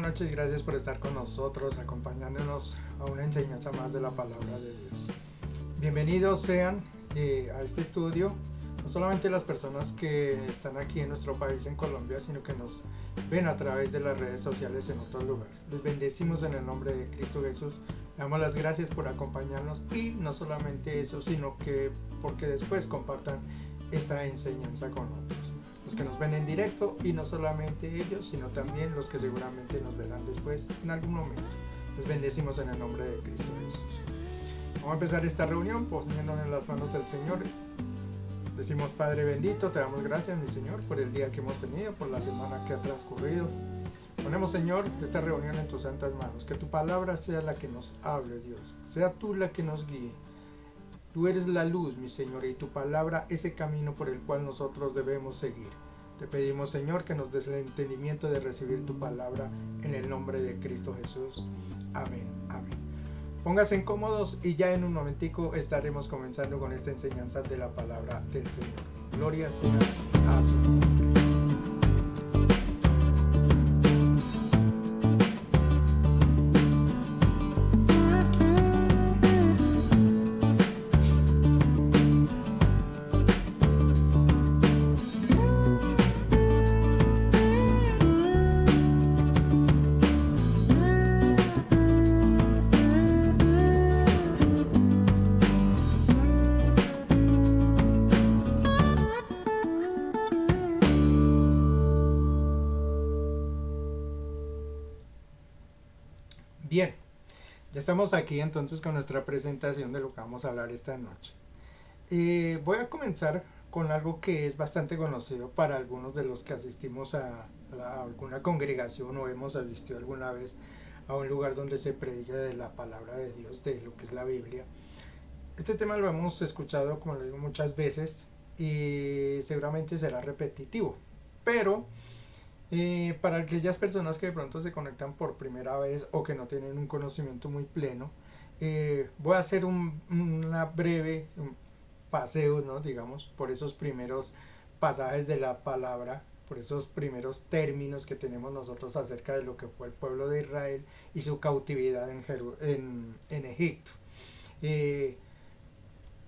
noches y gracias por estar con nosotros, acompañándonos a una enseñanza más de la palabra de Dios. Bienvenidos sean a este estudio, no solamente las personas que están aquí en nuestro país, en Colombia, sino que nos ven a través de las redes sociales en otros lugares. Les bendecimos en el nombre de Cristo Jesús. Le damos las gracias por acompañarnos y no solamente eso, sino que porque después compartan esta enseñanza con otros. Los que nos ven en directo y no solamente ellos, sino también los que seguramente nos verán después en algún momento. Les bendecimos en el nombre de Cristo Jesús. Vamos a empezar esta reunión poniéndonos en las manos del Señor. Decimos: Padre bendito, te damos gracias, mi Señor, por el día que hemos tenido, por la semana que ha transcurrido. Ponemos, Señor, esta reunión en tus santas manos. Que tu palabra sea la que nos hable, Dios. Sea tú la que nos guíe. Tú eres la luz, mi Señor, y tu palabra ese camino por el cual nosotros debemos seguir. Te pedimos, Señor, que nos des el entendimiento de recibir tu palabra en el nombre de Cristo Jesús. Amén, amén. Pónganse cómodos y ya en un momentico estaremos comenzando con esta enseñanza de la palabra del Señor. Gloria sea a su nombre. Bien, ya estamos aquí entonces con nuestra presentación de lo que vamos a hablar esta noche. Voy a comenzar con algo que es bastante conocido para algunos de los que asistimos a alguna congregación o hemos asistido alguna vez a un lugar donde se predica de la palabra de Dios, de lo que es la Biblia. Este tema lo hemos escuchado, como lo digo, muchas veces y seguramente será repetitivo, pero para aquellas personas que de pronto se conectan por primera vez o que no tienen un conocimiento muy pleno, voy a hacer una breve paseo, ¿no? Digamos, por esos primeros pasajes de la palabra, por esos primeros términos que tenemos nosotros acerca de lo que fue el pueblo de Israel y su cautividad en Egipto.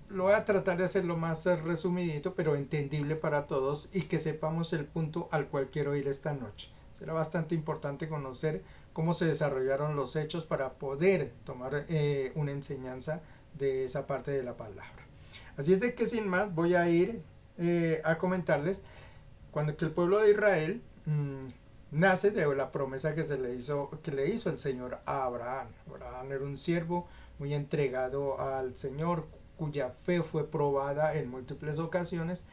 Lo voy a tratar de hacerlo más resumidito, pero entendible para todos y que sepamos el punto al cual quiero ir esta noche. Será bastante importante conocer cómo se desarrollaron los hechos para poder tomar una enseñanza de esa parte de la palabra. Así es de que sin más voy a ir a comentarles cuando que el pueblo de Israel nace de la promesa que le hizo el Señor a Abraham. Abraham era un siervo muy entregado al Señor, cuya fe fue probada en múltiples ocasiones.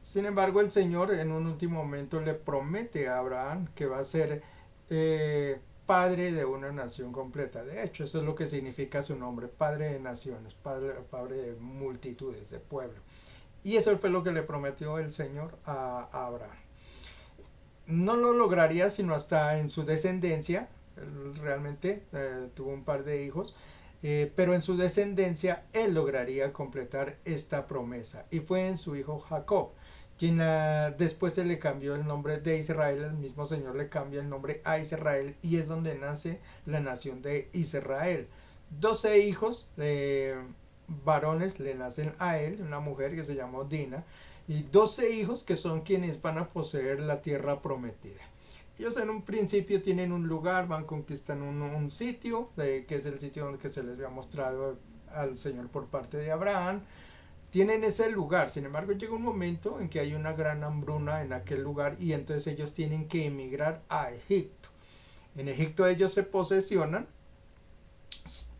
Sin embargo, el Señor en un último momento le promete a Abraham que va a ser padre de una nación completa. De hecho, eso es lo que significa su nombre: padre de naciones, padre de multitudes, de pueblo. Y eso fue lo que le prometió el Señor a Abraham. No lo lograría sino hasta en su descendencia. Él realmente tuvo un par de hijos, pero en su descendencia él lograría completar esta promesa, y fue en su hijo Jacob, quien después se le cambió el nombre de Israel. El mismo Señor le cambia el nombre a Israel y es donde nace la nación de Israel. 12 hijos varones le nacen a él, una mujer que se llamó Dina, y 12 hijos que son quienes van a poseer la tierra prometida. Ellos en un principio tienen un lugar, van conquistando un sitio, que es el sitio donde se les había mostrado al Señor por parte de Abraham. Tienen ese lugar, sin embargo llega un momento en que hay una gran hambruna en aquel lugar y entonces ellos tienen que emigrar a Egipto. En Egipto ellos se posesionan.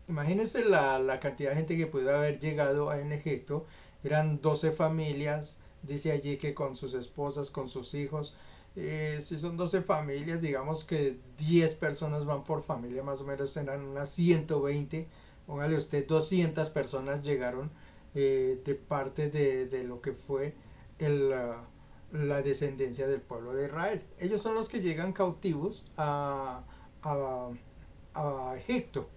Imagínense la cantidad de gente que pudo haber llegado en Egipto. Eran 12 familias, dice allí que con sus esposas, con sus hijos. Si son 12 familias, digamos que 10 personas van por familia, más o menos eran unas 120. Póngale usted, 200 personas llegaron de parte de lo que fue la descendencia del pueblo de Israel. Ellos son los que llegan cautivos a Egipto.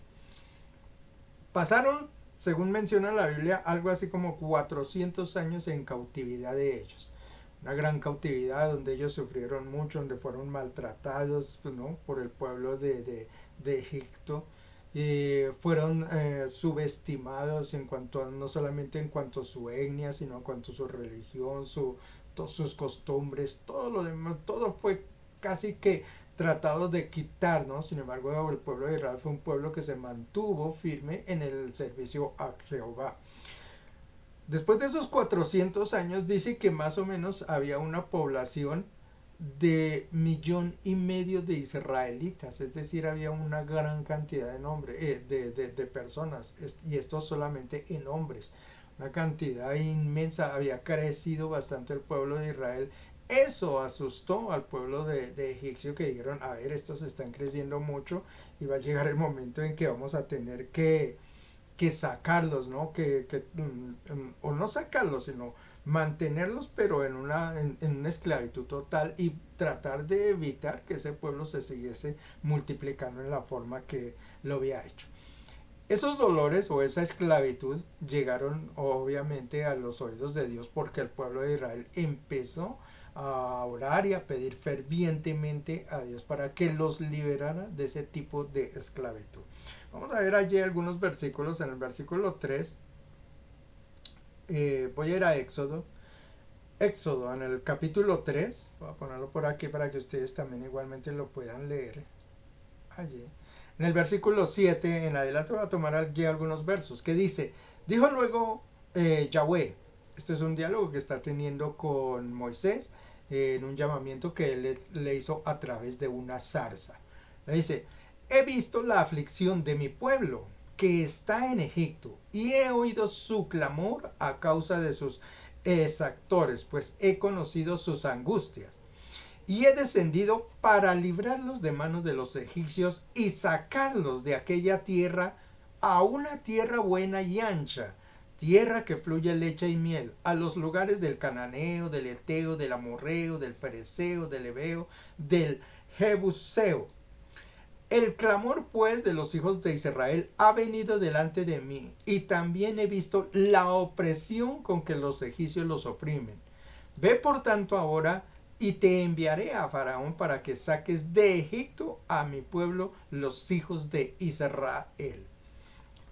Pasaron, según menciona la Biblia, algo así como 400 años en cautividad de ellos. una gran cautividad donde ellos sufrieron mucho, donde fueron maltratados, pues, ¿no? por el pueblo de Egipto. Y fueron subestimados en cuanto a, no solamente en cuanto a su etnia, sino en cuanto a su religión, sus costumbres, todo lo demás, todo fue casi que tratado de quitar, ¿no? Sin embargo, el pueblo de Israel fue un pueblo que se mantuvo firme en el servicio a Jehová. Después de esos 400 años dice que más o menos había una población de 1,5 millones de israelitas, es decir, había una gran cantidad de, de personas, y esto solamente en hombres, una cantidad inmensa, había crecido bastante el pueblo de Israel. Eso asustó al pueblo de Egipcio, que dijeron, a ver, estos están creciendo mucho y va a llegar el momento en que vamos a tener que sacarlos, ¿no? O no sacarlos, sino mantenerlos, pero en una esclavitud total, y tratar de evitar que ese pueblo se siguiese multiplicando en la forma que lo había hecho. Esos dolores o esa esclavitud llegaron obviamente a los oídos de Dios, porque el pueblo de Israel empezó a orar y a pedir fervientemente a Dios para que los liberara de ese tipo de esclavitud. Vamos a ver allí algunos versículos. En el versículo 3, voy a ir a Éxodo. Éxodo, en el capítulo 3, voy a ponerlo por aquí para que ustedes también igualmente lo puedan leer allí. En el versículo 7 en adelante voy a tomar aquí algunos versos que dice, dijo luego Yahweh, esto es un diálogo que está teniendo con Moisés, en un llamamiento que él le hizo a través de una zarza. Le dice, he visto la aflicción de mi pueblo que está en Egipto y he oído su clamor a causa de sus exactores, pues he conocido sus angustias. Y he descendido para librarlos de manos de los egipcios y sacarlos de aquella tierra a una tierra buena y ancha, tierra que fluye leche y miel, a los lugares del cananeo, del eteo, del amorreo, del fereceo, del ebeo, del jebuseo. El clamor pues de los hijos de Israel ha venido delante de mí, y también he visto la opresión con que los egipcios los oprimen. Ve por tanto ahora y te enviaré a Faraón para que saques de Egipto a mi pueblo, los hijos de Israel.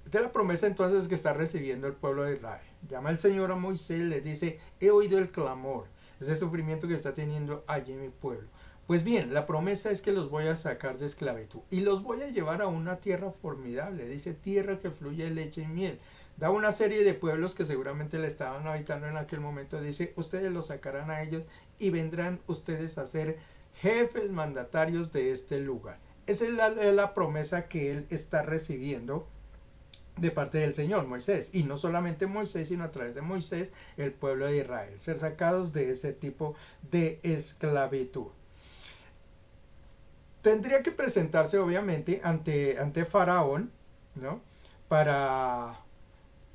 Esta es la promesa entonces que está recibiendo el pueblo de Israel. Llama el Señor a Moisés, le dice, he oído el clamor, ese sufrimiento que está teniendo allí mi pueblo. Pues bien, la promesa es que los voy a sacar de esclavitud y los voy a llevar a una tierra formidable, dice tierra que fluye leche y miel. Da una serie de pueblos que seguramente le estaban habitando en aquel momento, dice, ustedes los sacarán a ellos y vendrán ustedes a ser jefes mandatarios de este lugar. Esa es la promesa que él está recibiendo de parte del Señor, Moisés, y no solamente Moisés, sino a través de Moisés, el pueblo de Israel, ser sacados de ese tipo de esclavitud. Tendría que presentarse obviamente ante Faraón, ¿no? Para,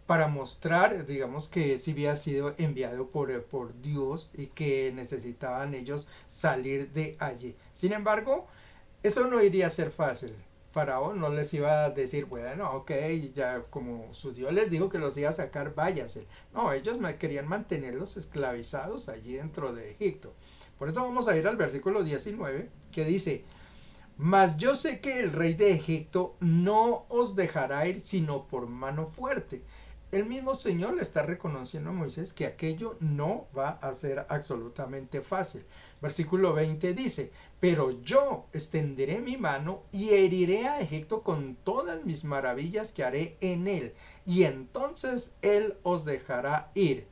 para mostrar, digamos, que sí había sido enviado por Dios y que necesitaban ellos salir de allí. Sin embargo, eso no iría a ser fácil. Faraón no les iba a decir, bueno, ok, ya como su Dios les dijo que los iba a sacar, váyase. No, ellos querían mantenerlos esclavizados allí dentro de Egipto. Por eso vamos a ir al versículo 19, que dice, mas yo sé que el rey de Egipto no os dejará ir sino por mano fuerte. El mismo Señor le está reconociendo a Moisés que aquello no va a ser absolutamente fácil. Versículo 20 dice, pero yo extenderé mi mano y heriré a Egipto con todas mis maravillas que haré en él, y entonces él os dejará ir.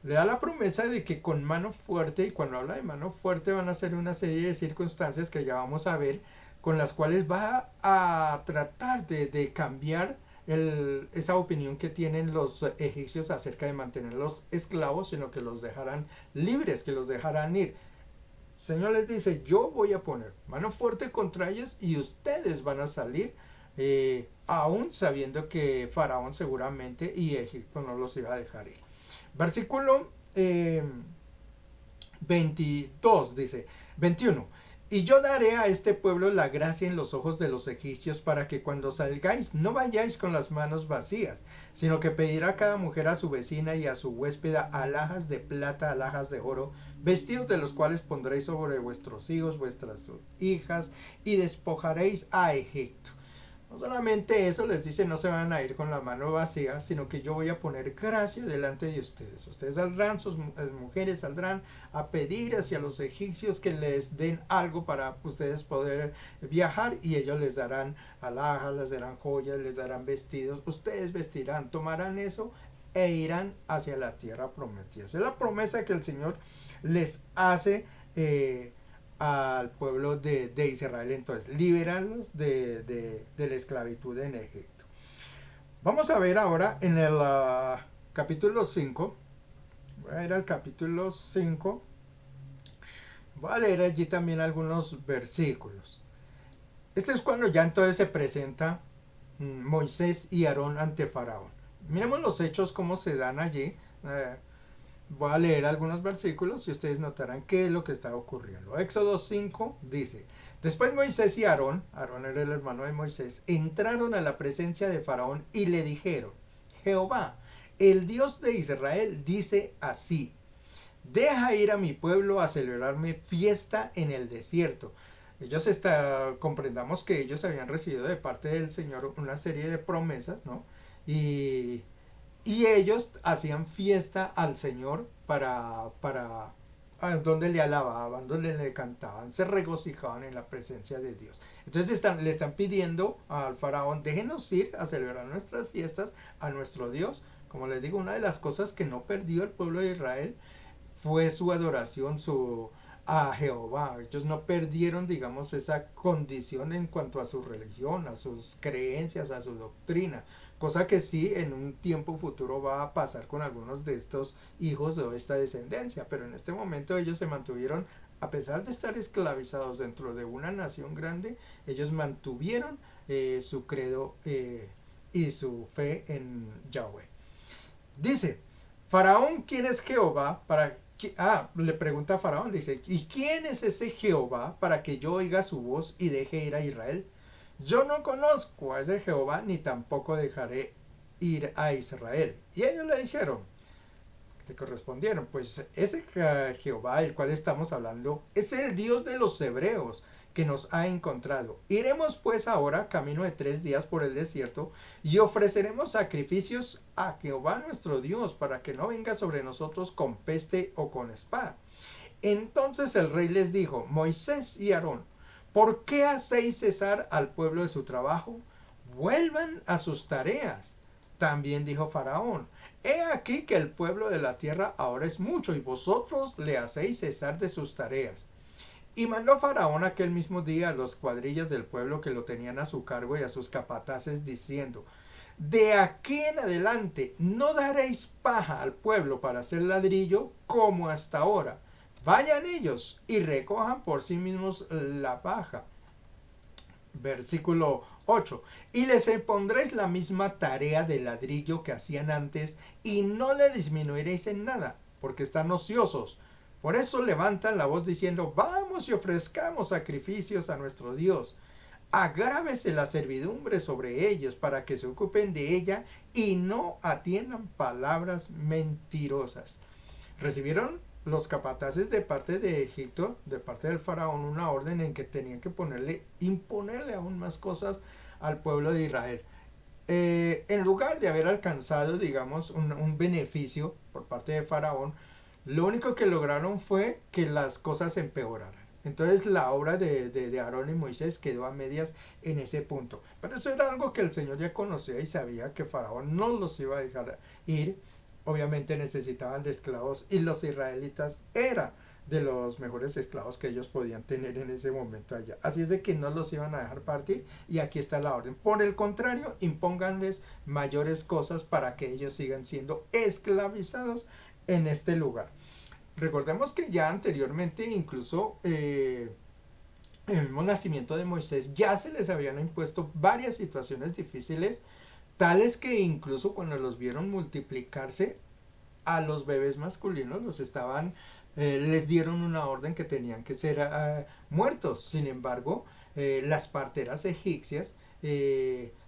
Le da la promesa de que con mano fuerte, y cuando habla de mano fuerte van a ser una serie de circunstancias que ya vamos a ver, con las cuales va a tratar de cambiar esa opinión que tienen los egipcios acerca de mantenerlos esclavos, sino que los dejarán libres, que los dejarán ir. El Señor les dice, yo voy a poner mano fuerte contra ellos y ustedes van a salir, aún sabiendo que Faraón seguramente y Egipto no los iba a dejar ir. Versículo 22 dice, 21. Y yo daré a este pueblo la gracia en los ojos de los egipcios para que cuando salgáis no vayáis con las manos vacías, sino que pedirá cada mujer a su vecina y a su huéspeda alhajas de plata, alhajas de oro, vestidos de los cuales pondréis sobre vuestros hijos, vuestras hijas, y despojaréis a Egipto. No solamente eso les dice, no se van a ir con la mano vacía, sino que yo voy a poner gracia delante de ustedes. Ustedes saldrán, sus mujeres saldrán a pedir hacia los egipcios que les den algo para ustedes poder viajar, y ellos les darán alhajas, les darán joyas, les darán vestidos. Ustedes vestirán, tomarán eso e irán hacia la tierra prometida. Esa es la promesa que el Señor les hace al pueblo de Israel. Entonces, liberarlos de la esclavitud en Egipto. Vamos a ver ahora en el capítulo 5. Voy a ir al capítulo 5. Voy a leer allí también algunos versículos. Este es cuando ya entonces se presenta Moisés y Aarón ante Faraón. Miremos los hechos cómo se dan allí. Voy a leer algunos versículos y ustedes notarán qué es lo que está ocurriendo. Éxodo 5 dice: Después Moisés y Aarón era el hermano de Moisés, entraron a la presencia de Faraón y le dijeron: Jehová, el Dios de Israel, dice así: deja ir a mi pueblo a celebrarme fiesta en el desierto. Ellos comprendamos que ellos habían recibido de parte del Señor una serie de promesas, ¿no? Y ellos hacían fiesta al Señor donde le alababan, donde le cantaban, se regocijaban en la presencia de Dios. Entonces le están pidiendo al faraón: déjenos ir a celebrar nuestras fiestas a nuestro Dios. Como les digo, una de las cosas que no perdió el pueblo de Israel fue su adoración a Jehová. Ellos no perdieron, digamos, esa condición en cuanto a su religión, a sus creencias, a su doctrina, cosa que sí en un tiempo futuro va a pasar con algunos de estos hijos de esta descendencia, pero en este momento ellos se mantuvieron, a pesar de estar esclavizados dentro de una nación grande, ellos mantuvieron su credo y su fe en Yahweh. Dice: Faraón, ¿quién es Jehová para le pregunta a Faraón, dice: ¿y quién es ese Jehová para que yo oiga su voz y deje ir a Israel? Yo no conozco a ese Jehová, ni tampoco dejaré ir a Israel. Y ellos le dijeron, le correspondieron: pues ese Jehová del cual estamos hablando es el Dios de los hebreos, que nos ha encontrado. Iremos pues ahora camino de 3 días por el desierto y ofreceremos sacrificios a Jehová nuestro Dios, para que no venga sobre nosotros con peste o con espada. Entonces el rey les dijo: Moisés y Aarón, ¿por qué hacéis cesar al pueblo de su trabajo? Vuelvan a sus tareas. También dijo Faraón: he aquí que el pueblo de la tierra ahora es mucho, y vosotros le hacéis cesar de sus tareas. Y mandó Faraón aquel mismo día a los cuadrillas del pueblo que lo tenían a su cargo y a sus capataces, diciendo: de aquí en adelante no daréis paja al pueblo para hacer ladrillo como hasta ahora. Vayan ellos y recojan por sí mismos la paja. Versículo 8. Y les impondréis la misma tarea de ladrillo que hacían antes, y no le disminuiréis en nada, porque están ociosos. Por eso levantan la voz diciendo: vamos y ofrezcamos sacrificios a nuestro Dios. Agrávese la servidumbre sobre ellos, para que se ocupen de ella y no atiendan palabras mentirosas. Recibieron los capataces de parte de Egipto, de parte del faraón, una orden en que tenían que imponerle aún más cosas al pueblo de Israel. En lugar de haber alcanzado, digamos, un beneficio por parte de faraón, lo único que lograron fue que las cosas empeoraran. Entonces la obra de Aarón y Moisés quedó a medias en ese punto. Pero eso era algo que el Señor ya conocía y sabía que Faraón no los iba a dejar ir. Obviamente necesitaban de esclavos, y los israelitas eran de los mejores esclavos que ellos podían tener en ese momento allá. Así es de que no los iban a dejar partir, y aquí está la orden. Por el contrario, impónganles mayores cosas para que ellos sigan siendo esclavizados en este lugar. Recordemos que ya anteriormente, incluso en el mismo nacimiento de Moisés, ya se les habían impuesto varias situaciones difíciles, tales que incluso cuando los vieron multiplicarse, a los bebés masculinos los estaban les dieron una orden que tenían que ser muertos. Sin embargo, las parteras egipcias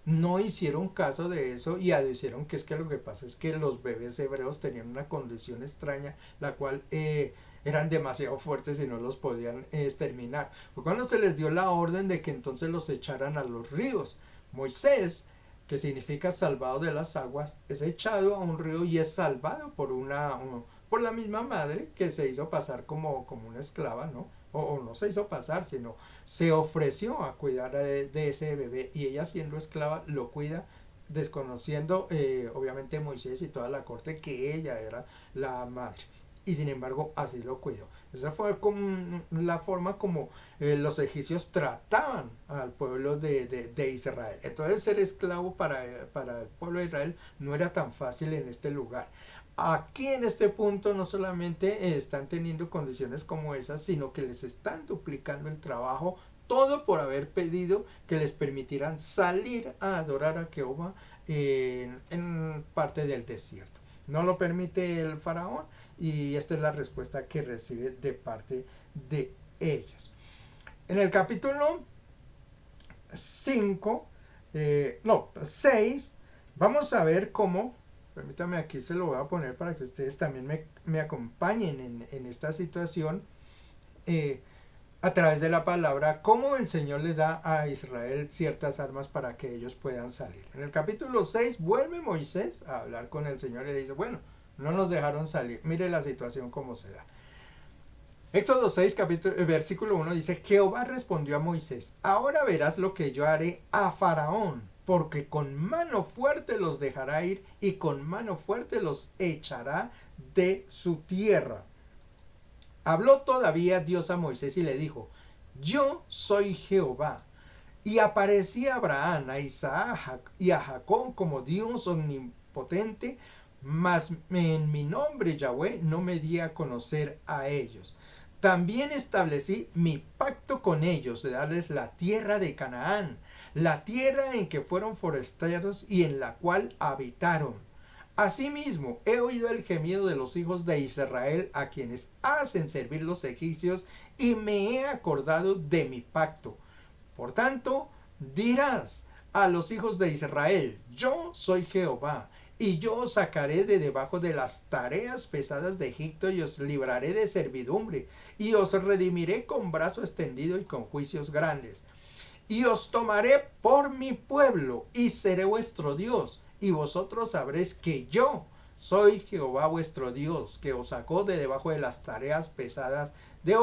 no hicieron caso de eso y aducieron que es que lo que pasa es que los bebés hebreos tenían una condición extraña, la cual eran demasiado fuertes y no los podían exterminar. Fue cuando se les dio la orden de que entonces los echaran a los ríos. Moisés, que significa salvado de las aguas, es echado a un río y es salvado por la misma madre que se hizo pasar como una esclava, ¿no? O no se hizo pasar, sino se ofreció a cuidar de ese bebé y ella siendo esclava lo cuida desconociendo obviamente Moisés y toda la corte que ella era la madre y sin embargo así lo cuidó. Esa fue como la forma como los egipcios trataban al pueblo de Israel. Entonces ser esclavo para el pueblo de Israel no era tan fácil en este lugar. Aquí en este punto no solamente están teniendo condiciones como esas, sino que les están duplicando el trabajo, todo por haber pedido que les permitieran salir a adorar a Jehová en parte del desierto. No lo permite el faraón y esta es la respuesta que recibe de parte de ellos. En el capítulo 5, no, 6, vamos a ver cómo, permítame aquí se lo voy a poner para que ustedes también me acompañen en esta situación, eh, a través de la palabra, cómo el Señor le da a Israel ciertas armas para que ellos puedan salir. En el capítulo 6 vuelve Moisés a hablar con el Señor y le dice, bueno, no nos dejaron salir, mire la situación cómo se da. Éxodo 6, versículo 1 dice, Jehová respondió a Moisés, ahora verás lo que yo haré a Faraón, porque con mano fuerte los dejará ir y con mano fuerte los echará de su tierra. Habló todavía Dios a Moisés y le dijo, yo soy Jehová. Y aparecía a Abraham, a Isaac y a Jacob como Dios omnipotente, mas en mi nombre Yahweh no me di a conocer a ellos. También establecí mi pacto con ellos de darles la tierra de Canaán, la tierra en que fueron forestados y en la cual habitaron. Asimismo, he oído el gemido de los hijos de Israel a quienes hacen servir los egipcios y me he acordado de mi pacto. Por tanto, dirás a los hijos de Israel, yo soy Jehová, y yo os sacaré de debajo de las tareas pesadas de Egipto y os libraré de servidumbre, y os redimiré con brazo extendido y con juicios grandes. Y os tomaré por mi pueblo, y seré vuestro Dios, y vosotros sabréis que yo soy Jehová vuestro Dios, que os sacó de debajo de las tareas pesadas de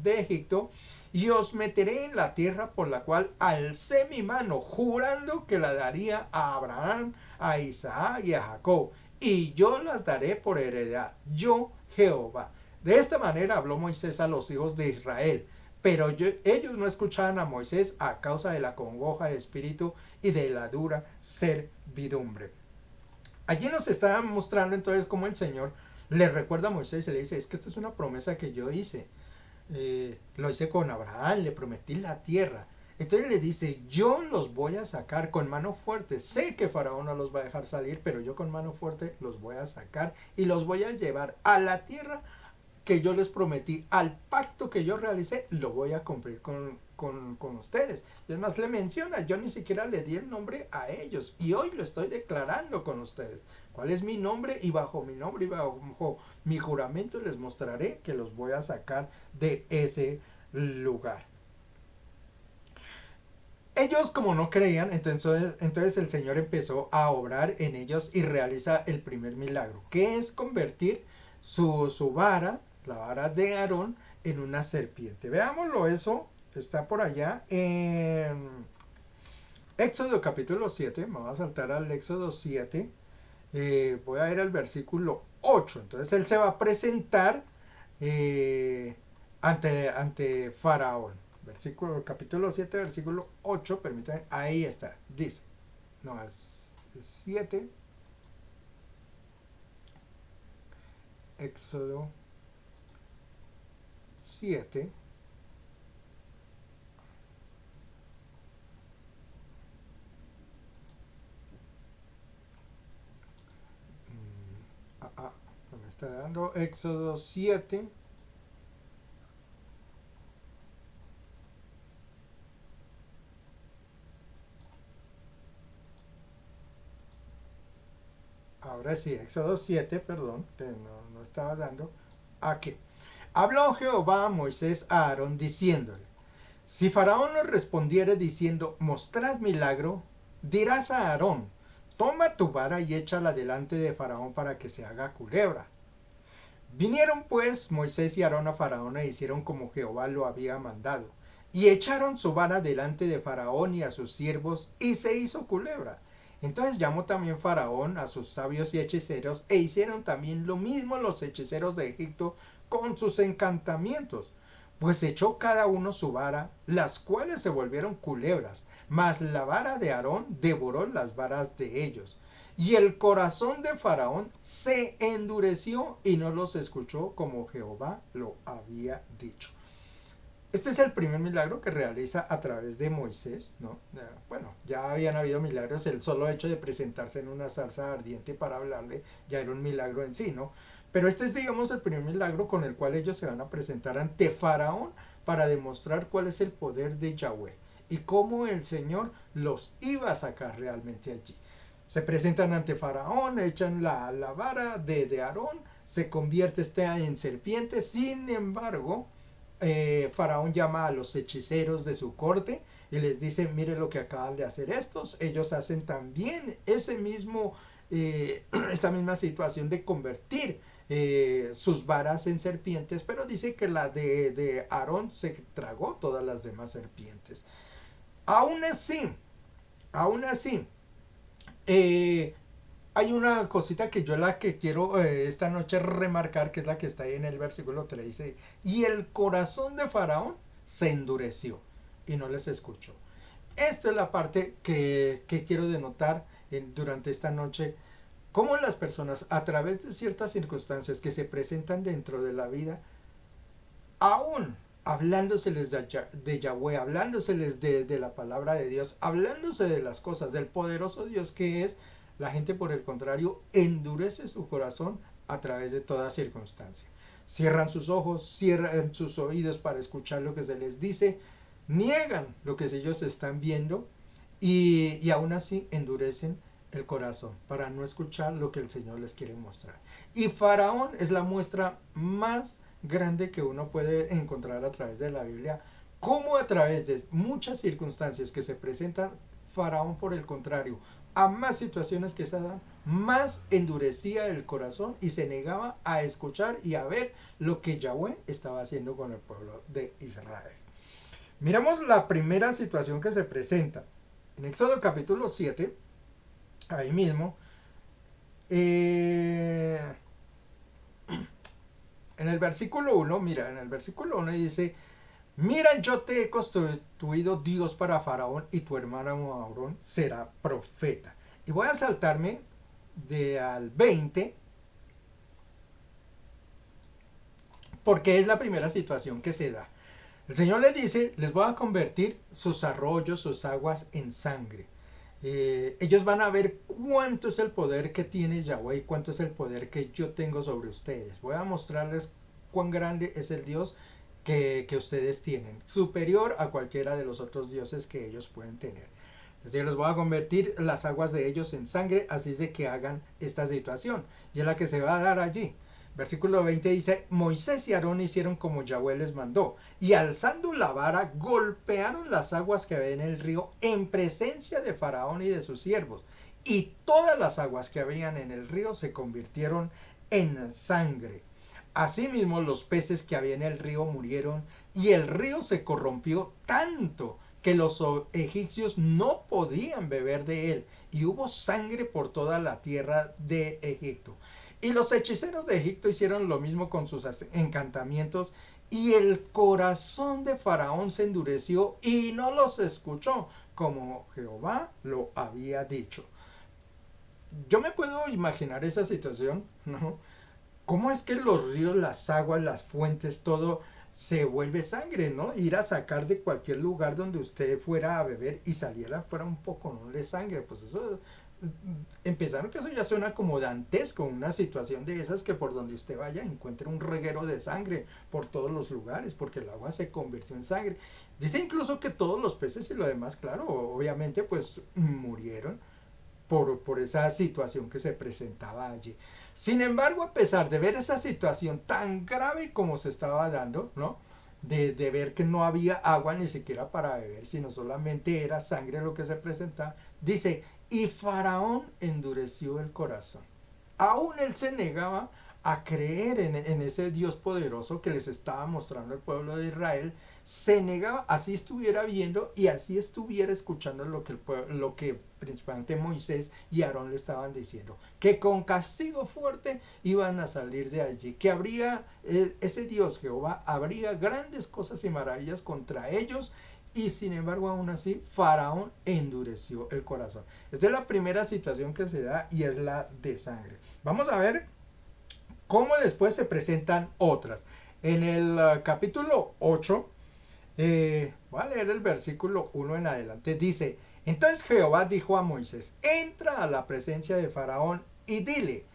Egipto, y os meteré en la tierra por la cual alcé mi mano, jurando que la daría a Abraham, a Isaac y a Jacob, y yo las daré por heredad, yo Jehová. De esta manera habló Moisés a los hijos de Israel, pero ellos no escuchaban a Moisés a causa de la congoja de espíritu y de la dura servidumbre. Allí nos está mostrando entonces cómo el Señor le recuerda a Moisés y le dice, es que esta es una promesa que yo hice. Lo hice con Abraham, le prometí la tierra. Entonces le dice, yo los voy a sacar con mano fuerte. Sé que Faraón no los va a dejar salir, pero yo con mano fuerte los voy a sacar y los voy a llevar a la tierra que yo les prometí, al pacto que yo realicé, lo voy a cumplir con ustedes. Y es más, le menciona, yo ni siquiera le di el nombre a ellos y hoy lo estoy declarando con ustedes. ¿Cuál es mi nombre? Y bajo mi nombre y bajo mi juramento les mostraré que los voy a sacar de ese lugar. Ellos como no creían, entonces el Señor empezó a obrar en ellos y realiza el primer milagro, que es convertir su vara, la vara de Aarón, en una serpiente. Veámoslo, eso está por allá en Éxodo capítulo 7, vamos a saltar al Éxodo 7, voy a ir al versículo 8, entonces él se va a presentar ante Faraón. Capítulo 7, versículo 8, permítanme, ahí está, dice, no, es 7, Éxodo 7, no me está dando, Éxodo 7, ahora sí, Éxodo 7, perdón, que no estaba dando, aquí. Habló Jehová a Moisés a Aarón diciéndole, si Faraón nos respondiere diciendo, mostrad milagro, dirás a Aarón, toma tu vara y échala delante de Faraón para que se haga culebra. Vinieron pues Moisés y Aarón a Faraón e hicieron como Jehová lo había mandado. Y echaron su vara delante de Faraón y a sus siervos, y se hizo culebra. Entonces llamó también Faraón a sus sabios y hechiceros, e hicieron también lo mismo los hechiceros de Egipto con sus encantamientos. Pues echó cada uno su vara, las cuales se volvieron culebras, mas la vara de Aarón devoró las varas de ellos. Y el corazón de Faraón se endureció y no los escuchó como Jehová lo había dicho. Este es el primer milagro que realiza a través de Moisés, ¿no? Bueno, ya habían habido milagros, el solo hecho de presentarse en una zarza ardiente para hablarle ya era un milagro en sí, ¿no? Pero este es, digamos, el primer milagro con el cual ellos se van a presentar ante Faraón para demostrar cuál es el poder de Yahweh y cómo el Señor los iba a sacar realmente allí. Se presentan ante Faraón, echan la vara de Aarón, se convierte en serpiente, sin embargo, Faraón llama a los hechiceros de su corte y les dice, mire lo que acaban de hacer estos, ellos hacen también ese mismo, esta misma situación de convertir sus varas en serpientes, pero dice que la de Aarón se tragó todas las demás serpientes. Aún así, aún así, eh, hay una cosita que yo la que quiero esta noche remarcar, que es la que está ahí en el versículo 3, dice, y el corazón de Faraón se endureció y no les escuchó. Esta es la parte que quiero denotar durante esta noche, cómo las personas a través de ciertas circunstancias que se presentan dentro de la vida, aún hablándoseles de Yahweh, hablándoseles de la palabra de Dios, hablándose de las cosas, del poderoso Dios que es, la gente por el contrario endurece su corazón a través de toda circunstancia. Cierran sus ojos, cierran sus oídos para escuchar lo que se les dice, niegan lo que ellos están viendo y aún así endurecen el corazón para no escuchar lo que el Señor les quiere mostrar. Y Faraón es la muestra más grande que uno puede encontrar a través de la Biblia, como a través de muchas circunstancias que se presentan, Faraón por el contrario, a más situaciones que se dan, más endurecía el corazón y se negaba a escuchar y a ver lo que Yahweh estaba haciendo con el pueblo de Israel. Miramos la primera situación que se presenta en Éxodo capítulo 7, ahí mismo, en el versículo 1, mira, en el versículo 1 dice, mira, yo te he constituido Dios para Faraón y tu hermano Aarón será profeta. Y voy a saltarme de al 20 porque es la primera situación que se da. El Señor le dice, les voy a convertir sus arroyos, sus aguas en sangre. Ellos van a ver cuánto es el poder que tiene Yahweh y cuánto es el poder que yo tengo sobre ustedes. Voy a mostrarles cuán grande es el Dios que ustedes tienen, superior a cualquiera de los otros dioses que ellos pueden tener. Es decir, les voy a convertir las aguas de ellos en sangre, así es de que hagan esta situación. Y es la que se va a dar allí. Versículo 20 dice, Moisés y Aarón hicieron como Yahweh les mandó, y alzando la vara golpearon las aguas que había en el río en presencia de Faraón y de sus siervos, y todas las aguas que habían en el río se convirtieron en sangre. Asimismo los peces que había en el río murieron, y el río se corrompió tanto que los egipcios no podían beber de él, y hubo sangre por toda la tierra de Egipto. Y los hechiceros de Egipto hicieron lo mismo con sus encantamientos, y el corazón de Faraón se endureció y no los escuchó, como Jehová lo había dicho. Yo me puedo imaginar esa situación, ¿no? ¿Cómo es que los ríos, las aguas, las fuentes, todo se vuelve sangre, ¿no? Ir a sacar de cualquier lugar donde usted fuera a beber y saliera fuera un poco, ¿no? De sangre, pues eso empezaron que eso ya suena como dantesco, una situación de esas que por donde usted vaya encuentre un reguero de sangre por todos los lugares, porque el agua se convirtió en sangre. Dice incluso que todos los peces y lo demás, claro, obviamente pues murieron. por esa situación que se presentaba allí. Sin embargo, a pesar de ver esa situación tan grave como se estaba dando, ¿no? De ver que no había agua ni siquiera para beber, sino solamente era sangre lo que se presentaba, dice, y Faraón endureció el corazón. Aún él se negaba a creer en ese Dios poderoso que les estaba mostrando el pueblo de Israel, se negaba, así estuviera viendo y así estuviera escuchando lo que principalmente Moisés y Aarón le estaban diciendo, que con castigo fuerte iban a salir de allí, que habría, ese Dios Jehová habría grandes cosas y maravillas contra ellos, y sin embargo aún así Faraón endureció el corazón. Esta es la primera situación que se da y es la de sangre. Vamos a ver cómo después se presentan otras. En el capítulo 8, voy a leer el versículo 1 en adelante, dice, entonces Jehová dijo a Moisés, entra a la presencia de Faraón y dile,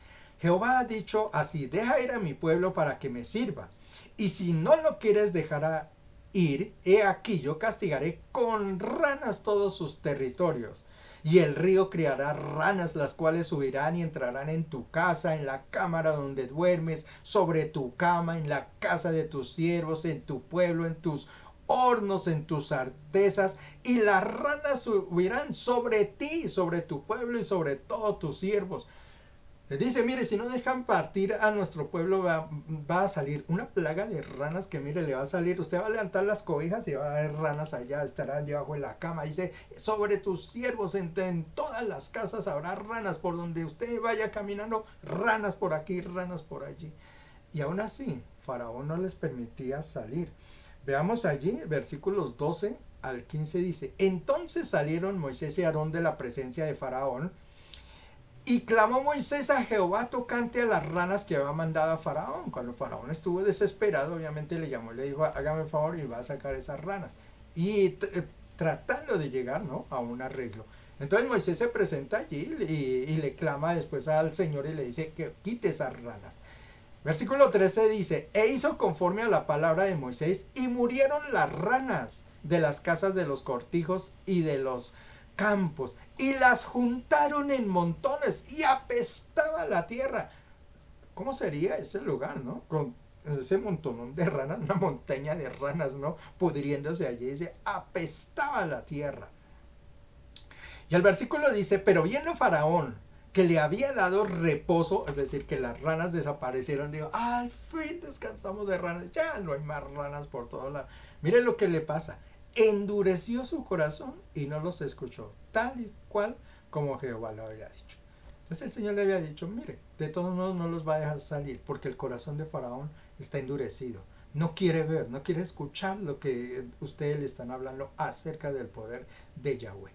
Jehová ha dicho así, deja ir a mi pueblo para que me sirva, y si no lo quieres dejar ir, he aquí yo castigaré con ranas todos sus territorios. Y el río criará ranas, las cuales subirán y entrarán en tu casa, en la cámara donde duermes, sobre tu cama, en la casa de tus siervos, en tu pueblo, en tus hornos, en tus artesas, y las ranas subirán sobre ti, sobre tu pueblo y sobre todos tus siervos. Les dice, mire, si no dejan partir a nuestro pueblo, va a salir una plaga de ranas que, mire, le va a salir, usted va a levantar las cobijas y va a haber ranas allá, estarán debajo de la cama. Dice, sobre tus siervos, en todas las casas habrá ranas, por donde usted vaya caminando, ranas por aquí, ranas por allí. Y aún así, Faraón no les permitía salir. Veamos allí, versículos 12 al 15 dice, entonces salieron Moisés y Aarón de la presencia de Faraón, y clamó Moisés a Jehová tocante a las ranas que había mandado a Faraón. Cuando Faraón estuvo desesperado, obviamente le llamó y le dijo, hágame el favor y va a sacar esas ranas. Y tratando de llegar, ¿no?, a un arreglo. Entonces Moisés se presenta allí y le clama después al Señor y le dice que quite esas ranas. Versículo 13 dice, e hizo conforme a la palabra de Moisés y murieron las ranas de las casas de los cortijos y de los campos y las juntaron en montones y apestaba la tierra. ¿Cómo sería ese lugar, no? Con ese montón de ranas, una montaña de ranas, ¿no?, pudriéndose allí, dice, apestaba la tierra. Y el versículo dice, pero viendo Faraón que le había dado reposo, es decir, que las ranas desaparecieron, digo, al fin descansamos de ranas, ya no hay más ranas por todo lado. Miren lo que le pasa, endureció su corazón y no los escuchó, tal y cual como Jehová lo había dicho. Entonces el Señor le había dicho, mire, de todos modos no los va a dejar salir, porque el corazón de Faraón está endurecido. No quiere ver, no quiere escuchar lo que ustedes le están hablando acerca del poder de Yahweh.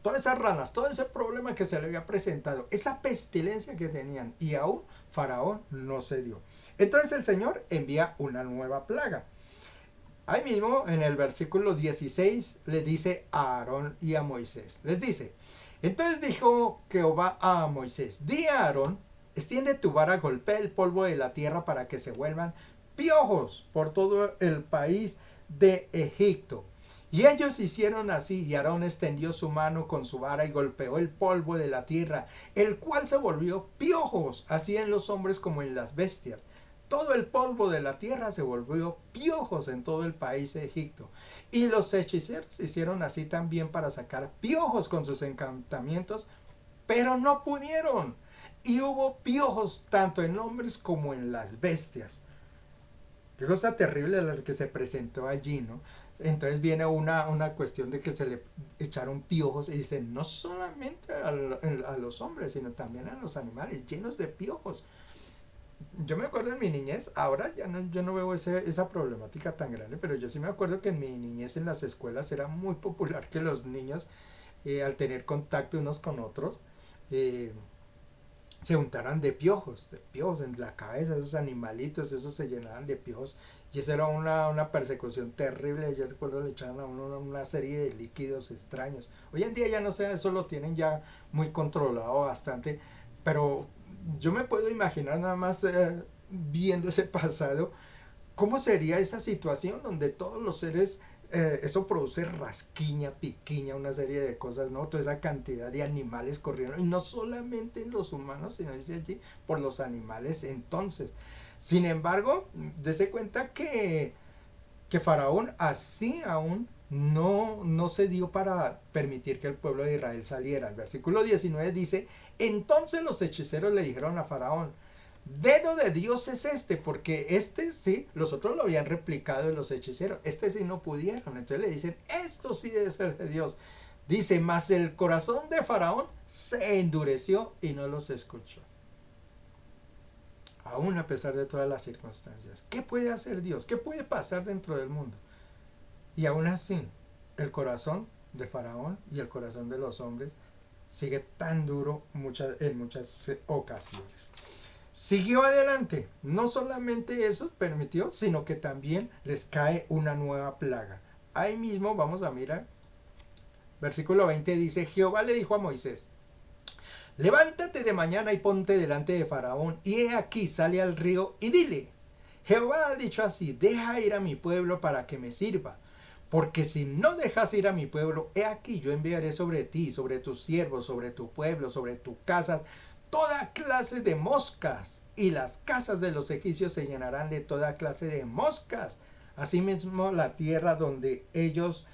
Todas esas ranas, todo ese problema que se le había presentado, esa pestilencia que tenían, y aún Faraón no se dio. Entonces el Señor envía una nueva plaga. Ahí mismo en el versículo 16 le dice a Aarón y a Moisés, les dice, entonces dijo Jehová a Moisés, di a Aarón, extiende tu vara, golpea el polvo de la tierra para que se vuelvan piojos por todo el país de Egipto. Y ellos hicieron así, y Aarón extendió su mano con su vara y golpeó el polvo de la tierra, el cual se volvió piojos, así en los hombres como en las bestias. Todo el polvo de la tierra se volvió piojos en todo el país de Egipto. Y los hechiceros hicieron así también para sacar piojos con sus encantamientos, pero no pudieron. Y hubo piojos tanto en hombres como en las bestias. Qué cosa terrible la que se presentó allí, ¿no? Entonces viene una cuestión de que se le echaron piojos y dicen, no solamente a los hombres, sino también a los animales, llenos de piojos. Yo me acuerdo en mi niñez, ahora ya no, yo no veo esa problemática tan grande, pero yo sí me acuerdo que en mi niñez en las escuelas era muy popular que los niños, al tener contacto unos con otros, eh, se untaran de piojos en la cabeza, esos animalitos, esos se llenaban de piojos, y eso era una persecución terrible. Yo recuerdo le echaban a uno una serie de líquidos extraños. Hoy en día ya no sé, eso lo tienen ya muy controlado bastante, pero yo me puedo imaginar nada más, viendo ese pasado, cómo sería esa situación donde todos los seres eso produce rasquiña, piquiña, una serie de cosas, ¿no? Toda esa cantidad de animales corriendo, y no solamente en los humanos, sino dice allí, por los animales entonces. Sin embargo, dése cuenta que Faraón así aún no se dio para permitir que el pueblo de Israel saliera. El versículo 19 dice, entonces los hechiceros le dijeron a Faraón, dedo de Dios es este, porque este sí, los otros lo habían replicado de los hechiceros, este sí no pudieron, entonces le dicen, esto sí debe ser de Dios. Dice, mas el corazón de Faraón se endureció y no los escuchó. Aún a pesar de todas las circunstancias. ¿Qué puede hacer Dios? ¿Qué puede pasar dentro del mundo? Y aún así, el corazón de Faraón y el corazón de los hombres sigue tan duro en muchas ocasiones. Siguió adelante. No solamente eso permitió, sino que también les cae una nueva plaga. Ahí mismo vamos a mirar. Versículo 20 dice, Jehová le dijo a Moisés, levántate de mañana y ponte delante de Faraón, y he aquí sale al río y dile, Jehová ha dicho así, deja ir a mi pueblo para que me sirva. Porque si no dejas ir a mi pueblo, he aquí yo enviaré sobre ti, sobre tus siervos, sobre tu pueblo, sobre tus casas, toda clase de moscas, y las casas de los egipcios se llenarán de toda clase de moscas. Asimismo la tierra donde ellos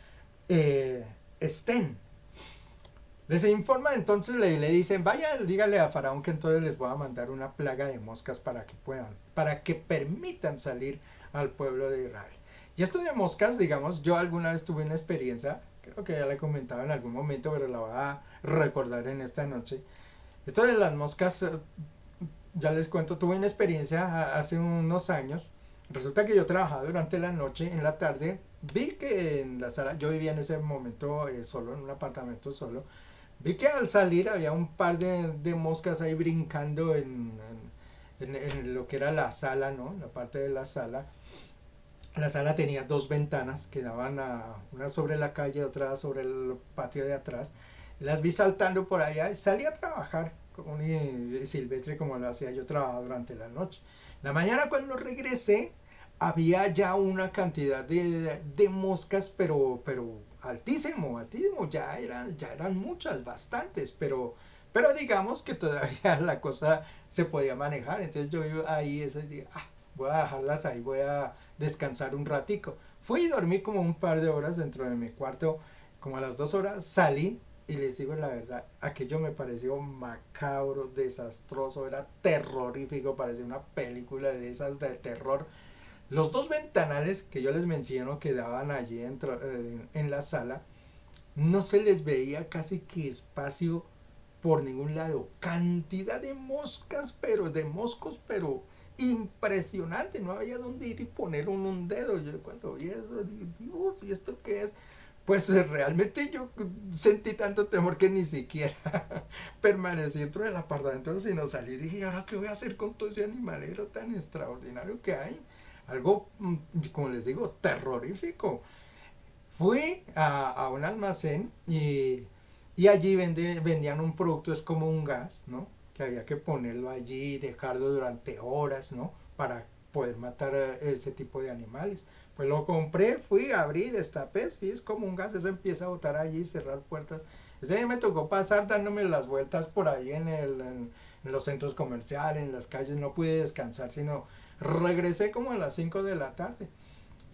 estén. Les informa entonces, le dicen, vaya, dígale a Faraón que entonces les voy a mandar una plaga de moscas para que puedan, para que permitan salir al pueblo de Israel. Y esto de moscas, digamos, yo alguna vez tuve una experiencia, creo que ya la he comentado en algún momento, pero la voy a recordar en esta noche. Esto de las moscas, ya les cuento, tuve una experiencia hace unos años. Resulta que yo trabajaba durante la noche, en la tarde, vi que en la sala, yo vivía en ese momento solo, en un apartamento solo, vi que al salir había un par de moscas ahí brincando en lo que era la sala, ¿no? La parte de la sala. La sala tenía dos ventanas que daban una sobre la calle, otra sobre el patio de atrás. Las vi saltando por allá y salí a trabajar como un silvestre como lo hacía yo, trabajaba durante la noche. La mañana cuando regresé había ya una cantidad de moscas, pero altísimo, altísimo, ya eran muchas, bastantes, pero digamos que todavía la cosa se podía manejar. Entonces yo ahí ese día, voy a dejarlas ahí, voy a descansar un ratico. Fui y dormí como un par de horas dentro de mi cuarto, como a las 2 horas salí y les digo la verdad, aquello me pareció macabro, desastroso, era terrorífico, parecía una película de esas de terror. Los dos ventanales que yo les menciono que daban allí en la sala, no se les veía casi que espacio por ningún lado. Cantidad de moscas, pero de moscos, pero impresionante. No había dónde ir y poner un dedo. Yo cuando vi eso, dije, Dios, ¿y esto qué es? Pues realmente yo sentí tanto temor que ni siquiera permanecí dentro del apartamento sino salí y dije, ¿ahora qué voy a hacer con todo ese animalero tan extraordinario que hay? Algo, como les digo, terrorífico. Fui a un almacén y allí vendían un producto, es como un gas, ¿no? Que había que ponerlo allí y dejarlo durante horas, ¿no? Para poder matar a ese tipo de animales. Pues lo compré, fui, abrí, destapé, sí, es como un gas, eso empieza a botar allí, cerrar puertas. Ese día me tocó pasar dándome las vueltas por ahí en los centros comerciales, en las calles, no pude descansar, sino regresé como a las 5 de la tarde.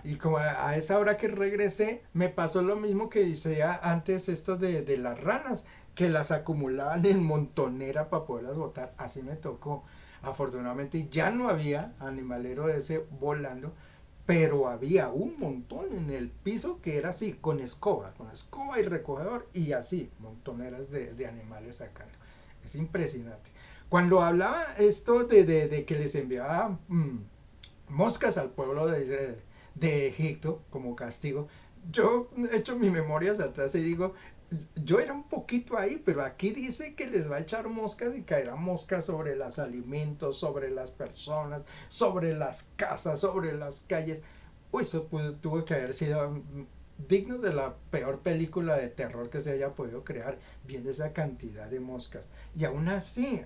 Y como a esa hora que regresé, me pasó lo mismo que decía antes esto de las ranas, que las acumulaban en montonera para poderlas botar. Así me tocó. Afortunadamente ya no había animalero ese volando, pero había un montón en el piso que era así, con escoba y recogedor, y así, montoneras de animales sacando. Es impresionante. Cuando hablaba esto de que les enviaba moscas al pueblo de Egipto como castigo, yo echo mi memoria hacia atrás y digo, yo era un poquito ahí, pero aquí dice que les va a echar moscas y caerán moscas sobre los alimentos, sobre las personas, sobre las casas, sobre las calles. Uy, eso tuvo que haber sido digno de la peor película de terror que se haya podido crear, viendo esa cantidad de moscas. Y aún así,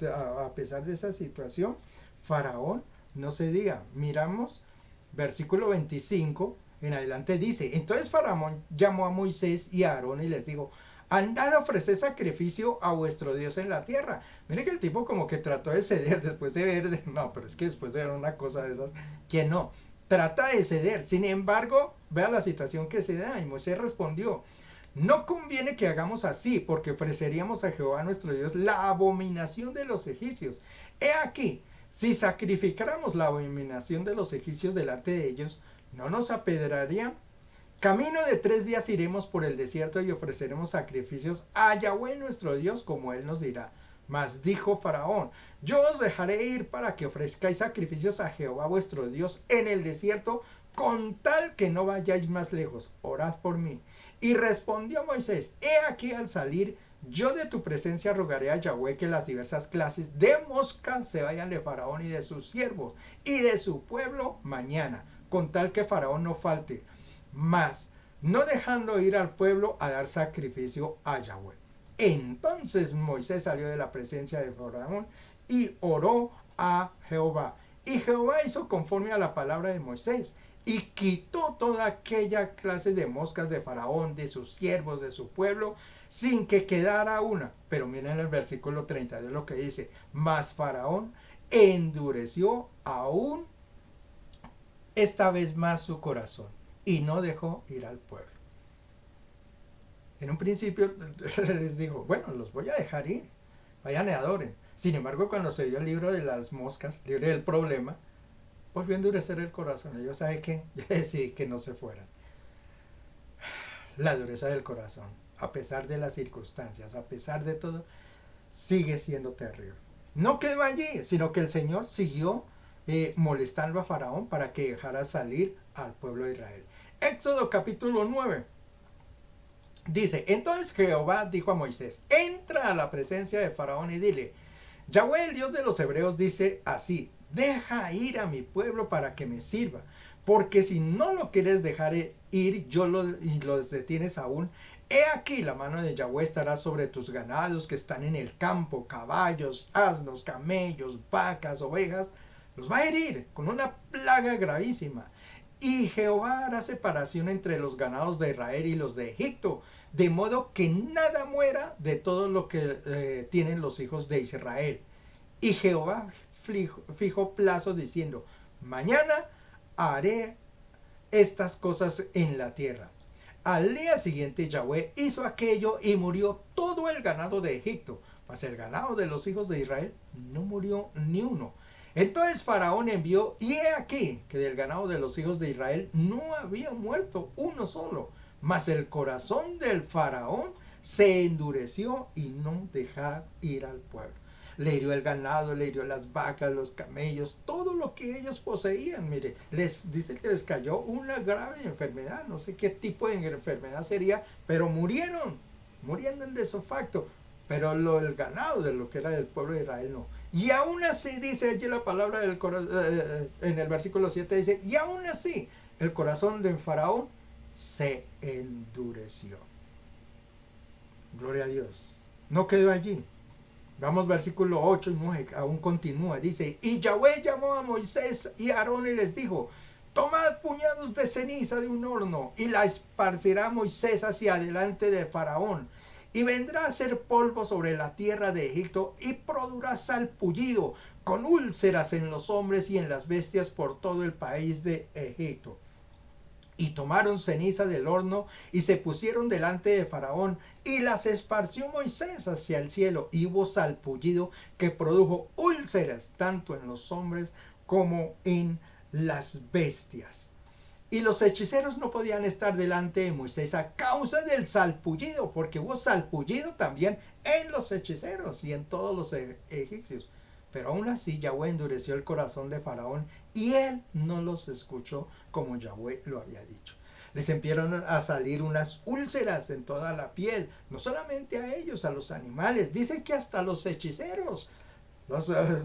a pesar de esa situación, Faraón, no se diga, miramos versículo 25, en adelante dice, entonces Faraón llamó a Moisés y a Aarón y les dijo, andad a ofrecer sacrificio a vuestro Dios en la tierra. Mire que el tipo como que trató de ceder después de ver, no, pero es que después de ver una cosa de esas, que no, trata de ceder. Sin embargo, vea la situación que se da y Moisés respondió, no conviene que hagamos así, porque ofreceríamos a Jehová nuestro Dios la abominación de los egipcios. He aquí, si sacrificáramos la abominación de los egipcios delante de ellos, ¿no nos apedrarían? Camino de 3 días iremos por el desierto y ofreceremos sacrificios a Yahweh nuestro Dios, como él nos dirá. Mas dijo Faraón, yo os dejaré ir para que ofrezcáis sacrificios a Jehová vuestro Dios en el desierto, con tal que no vayáis más lejos. Orad por mí. Y respondió Moisés, he aquí al salir, yo de tu presencia rogaré a Yahweh que las diversas clases de moscas se vayan de Faraón y de sus siervos y de su pueblo mañana, con tal que Faraón no falte, mas no dejando ir al pueblo a dar sacrificio a Yahweh. Entonces Moisés salió de la presencia de Faraón y oró a Jehová. Y Jehová hizo conforme a la palabra de Moisés y quitó toda aquella clase de moscas de Faraón, de sus siervos, de su pueblo, sin que quedara una. Pero miren el versículo 32 lo que dice, mas Faraón endureció aún esta vez más su corazón y no dejó ir al pueblo. En un principio les dijo, bueno, los voy a dejar ir, vayan y adoren. Sin embargo, cuando se dio el libro de las moscas, libre del problema, volvió a endurecer el corazón. Ellos, ¿sabe qué? Yo decidí que no se fueran. La dureza del corazón, a pesar de las circunstancias, a pesar de todo, sigue siendo terrible. No quedó allí, sino que el Señor siguió molestando a Faraón para que dejara salir al pueblo de Israel. Éxodo capítulo 9. Dice, entonces Jehová dijo a Moisés, entra a la presencia de Faraón y dile, Yahweh, el Dios de los hebreos, dice así, deja ir a mi pueblo para que me sirva, porque si no lo quieres dejar ir y los detienes aún, he aquí la mano de Yahweh estará sobre tus ganados que están en el campo, caballos, asnos, camellos, vacas, ovejas, los va a herir con una plaga gravísima. Y Jehová hará separación entre los ganados de Israel y los de Egipto, de modo que nada muera de todo lo que tienen los hijos de Israel. Y Jehová fijó plazo diciendo, mañana haré estas cosas en la tierra. Al día siguiente Yahweh hizo aquello y murió todo el ganado de Egipto, mas el ganado de los hijos de Israel no murió ni uno. Entonces Faraón envió, y he aquí que del ganado de los hijos de Israel no había muerto uno solo, mas el corazón del Faraón se endureció y no dejó ir al pueblo. Le hirió el ganado, le hirió las vacas, los camellos, todo lo que ellos poseían. Mire, les dice que les cayó una grave enfermedad, no sé qué tipo de enfermedad sería, pero murieron de sofacto. Pero el ganado de lo que era del pueblo de Israel no. Y aún así, dice allí la palabra del en el versículo 7, dice, y aún así el corazón de Faraón se endureció. Gloria a Dios. No quedó allí. Vamos versículo 8 y 9, aún continúa. Dice, y Yahweh llamó a Moisés y a Aarón y les dijo, tomad puñados de ceniza de un horno y la esparcirá Moisés hacia adelante de Faraón. Y vendrá a ser polvo sobre la tierra de Egipto y produrá salpullido con úlceras en los hombres y en las bestias por todo el país de Egipto. Y tomaron ceniza del horno y se pusieron delante de Faraón y las esparció Moisés hacia el cielo y hubo salpullido que produjo úlceras tanto en los hombres como en las bestias. Y los hechiceros no podían estar delante de Moisés a causa del salpullido, porque hubo salpullido también en los hechiceros y en todos los egipcios. Pero aún así Yahweh endureció el corazón de Faraón y él no los escuchó como Yahweh lo había dicho. Les empezaron a salir unas úlceras en toda la piel, no solamente a ellos, a los animales, dicen que hasta los hechiceros.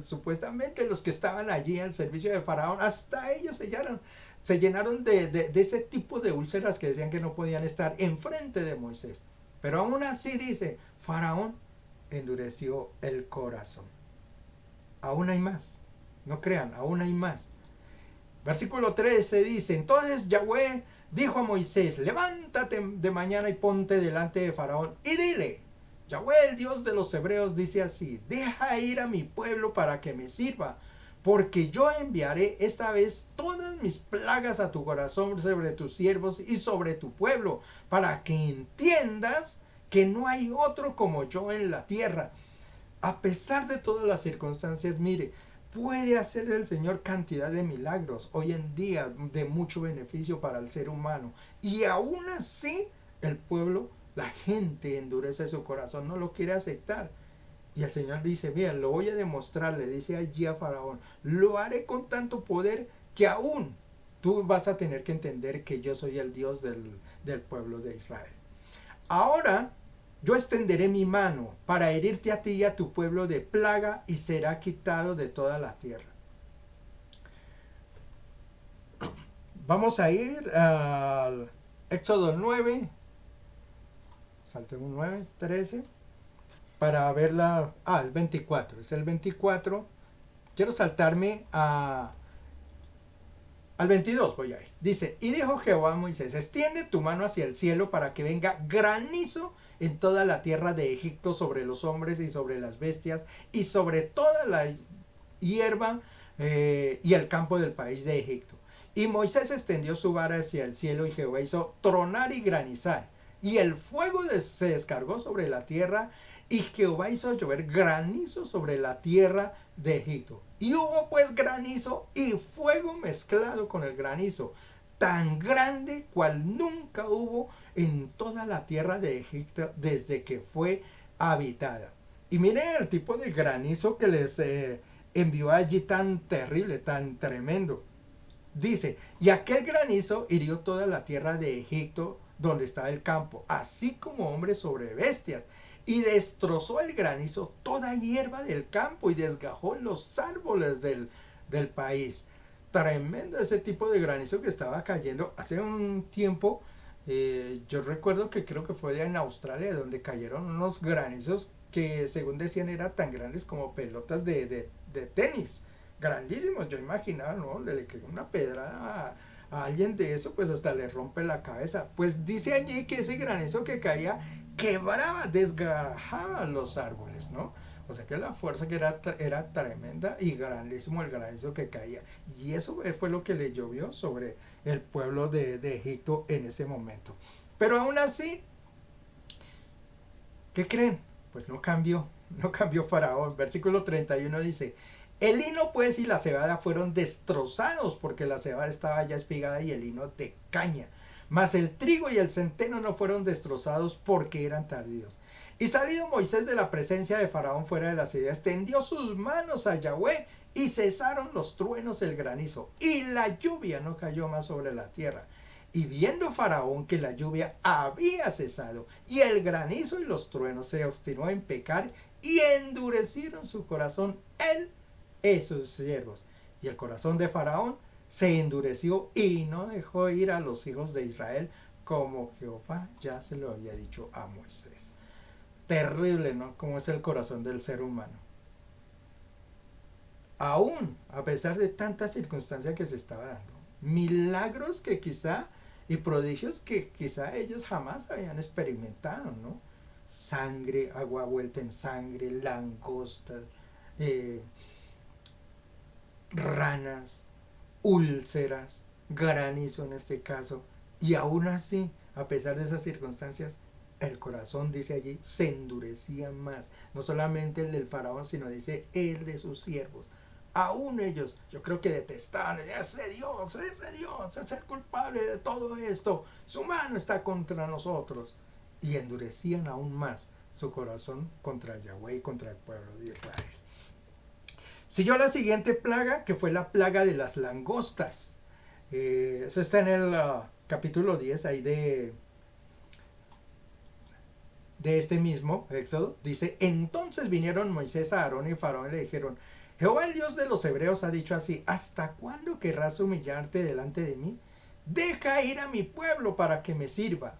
Supuestamente los que estaban allí al servicio de Faraón, hasta ellos se llenaron de ese tipo de úlceras que decían que no podían estar enfrente de Moisés. Pero aún así dice, Faraón endureció el corazón. Aún hay más, no crean, aún hay más. Versículo 13 dice, entonces Yahweh dijo a Moisés: levántate de mañana y ponte delante de Faraón y dile: Yahweh, el Dios de los hebreos, dice así: deja ir a mi pueblo para que me sirva, porque yo enviaré esta vez todas mis plagas a tu corazón sobre tus siervos y sobre tu pueblo, para que entiendas que no hay otro como yo en la tierra. A pesar de todas las circunstancias, mire, puede hacer el Señor cantidad de milagros hoy en día de mucho beneficio para el ser humano. Y aún así, el pueblo, la gente endurece su corazón, no lo quiere aceptar. Y el Señor dice: mira, lo voy a demostrar, le dice allí a Faraón, lo haré con tanto poder que aún tú vas a tener que entender que yo soy el Dios del pueblo de Israel. Ahora yo extenderé mi mano para herirte a ti y a tu pueblo de plaga, y será quitado de toda la tierra. Vamos a ir al Éxodo 9, saltemos 9, 13, para ver el 24, es el 24. Quiero saltarme al 22, voy a ir. Dice: y dijo Jehová a Moisés: extiende tu mano hacia el cielo para que venga granizo en toda la tierra de Egipto, sobre los hombres y sobre las bestias y sobre toda la hierba y el campo del país de Egipto. Y Moisés extendió su vara hacia el cielo, y Jehová hizo tronar y granizar, y el fuego se descargó sobre la tierra, y Jehová hizo llover granizo sobre la tierra de Egipto. Y hubo pues granizo y fuego mezclado con el granizo, tan grande cual nunca hubo en toda la tierra de Egipto desde que fue habitada. Y miren el tipo de granizo que les envió allí, tan terrible, tan tremendo. Dice: y aquel granizo hirió toda la tierra de Egipto donde estaba el campo, así como hombres sobre bestias, y destrozó el granizo toda hierba del campo y desgajó los árboles del país. Tremendo ese tipo de granizo que estaba cayendo hace un tiempo. Yo recuerdo que creo que fue en Australia donde cayeron unos granizos que, según decían, eran tan grandes como pelotas de tenis, grandísimos. Yo imaginaba, ¿no? Le quedó una pedrada a alguien de eso, pues hasta le rompe la cabeza. Pues dice allí que ese granizo que caía quebraba, desgajaba los árboles, ¿no? O sea que la fuerza que era tremenda, y grandísimo el granizo que caía. Y eso fue lo que le llovió sobre el pueblo de Egipto en ese momento. Pero aún así, ¿qué creen? Pues no cambió Faraón. Versículo 31 dice: el lino pues y la cebada fueron destrozados, porque la cebada estaba ya espigada y el lino de caña. Mas el trigo y el centeno no fueron destrozados, porque eran tardíos. Y salido Moisés de la presencia de Faraón fuera de la ciudad, extendió sus manos a Yahweh, y cesaron los truenos, el granizo, y la lluvia no cayó más sobre la tierra. Y viendo Faraón que la lluvia había cesado, y el granizo y los truenos, se obstinó en pecar, y endurecieron su corazón él y sus siervos. Y el corazón de Faraón se endureció, y no dejó ir a los hijos de Israel, como Jehová ya se lo había dicho a Moisés. Terrible, ¿no? Como es el corazón del ser humano. Aún a pesar de tantas circunstancias que se estaba dando, milagros que quizá, y prodigios que quizá ellos jamás habían experimentado, ¿no? Sangre, agua vuelta en sangre, langostas, eh, ranas, úlceras, granizo en este caso. Y aún así, a pesar de esas circunstancias, el corazón, dice allí, se endurecía más. No solamente el del faraón, sino dice el de sus siervos. Aún ellos, yo creo que detestaban: ese Dios es el culpable de todo esto, su mano está contra nosotros. Y endurecían aún más su corazón contra Yahweh y contra el pueblo de Israel. Siguió la siguiente plaga, que fue la plaga de las langostas. Eso está en el capítulo 10 ahí de este mismo Éxodo. Dice: entonces vinieron Moisés a Aarón y Faraón y le dijeron: Jehová, el Dios de los hebreos, ha dicho así: ¿hasta cuándo querrás humillarte delante de mí? Deja ir a mi pueblo para que me sirva.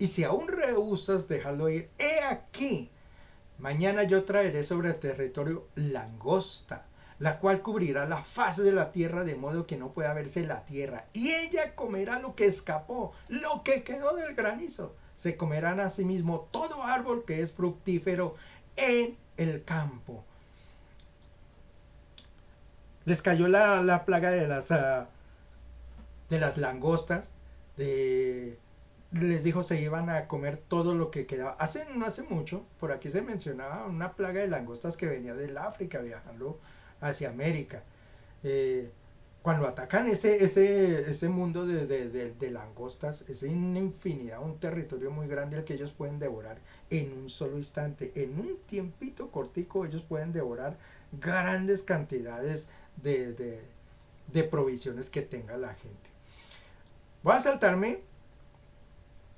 Y si aún rehusas dejarlo ir, he aquí, mañana yo traeré sobre el territorio langosta, la cual cubrirá la faz de la tierra de modo que no pueda verse la tierra. Y ella comerá lo que escapó, lo que quedó del granizo. Se comerán asimismo todo árbol que es fructífero en el campo. Les cayó la plaga de las langostas, les dijo se iban a comer todo lo que quedaba. No hace mucho, por aquí se mencionaba una plaga de langostas que venía del África viajando hacia América. Eh, Cuando atacan ese mundo de langostas, es una infinidad, un territorio muy grande al que ellos pueden devorar en un solo instante. En un tiempito cortico ellos pueden devorar grandes cantidades de, de, de provisiones que tenga la gente. Voy a saltarme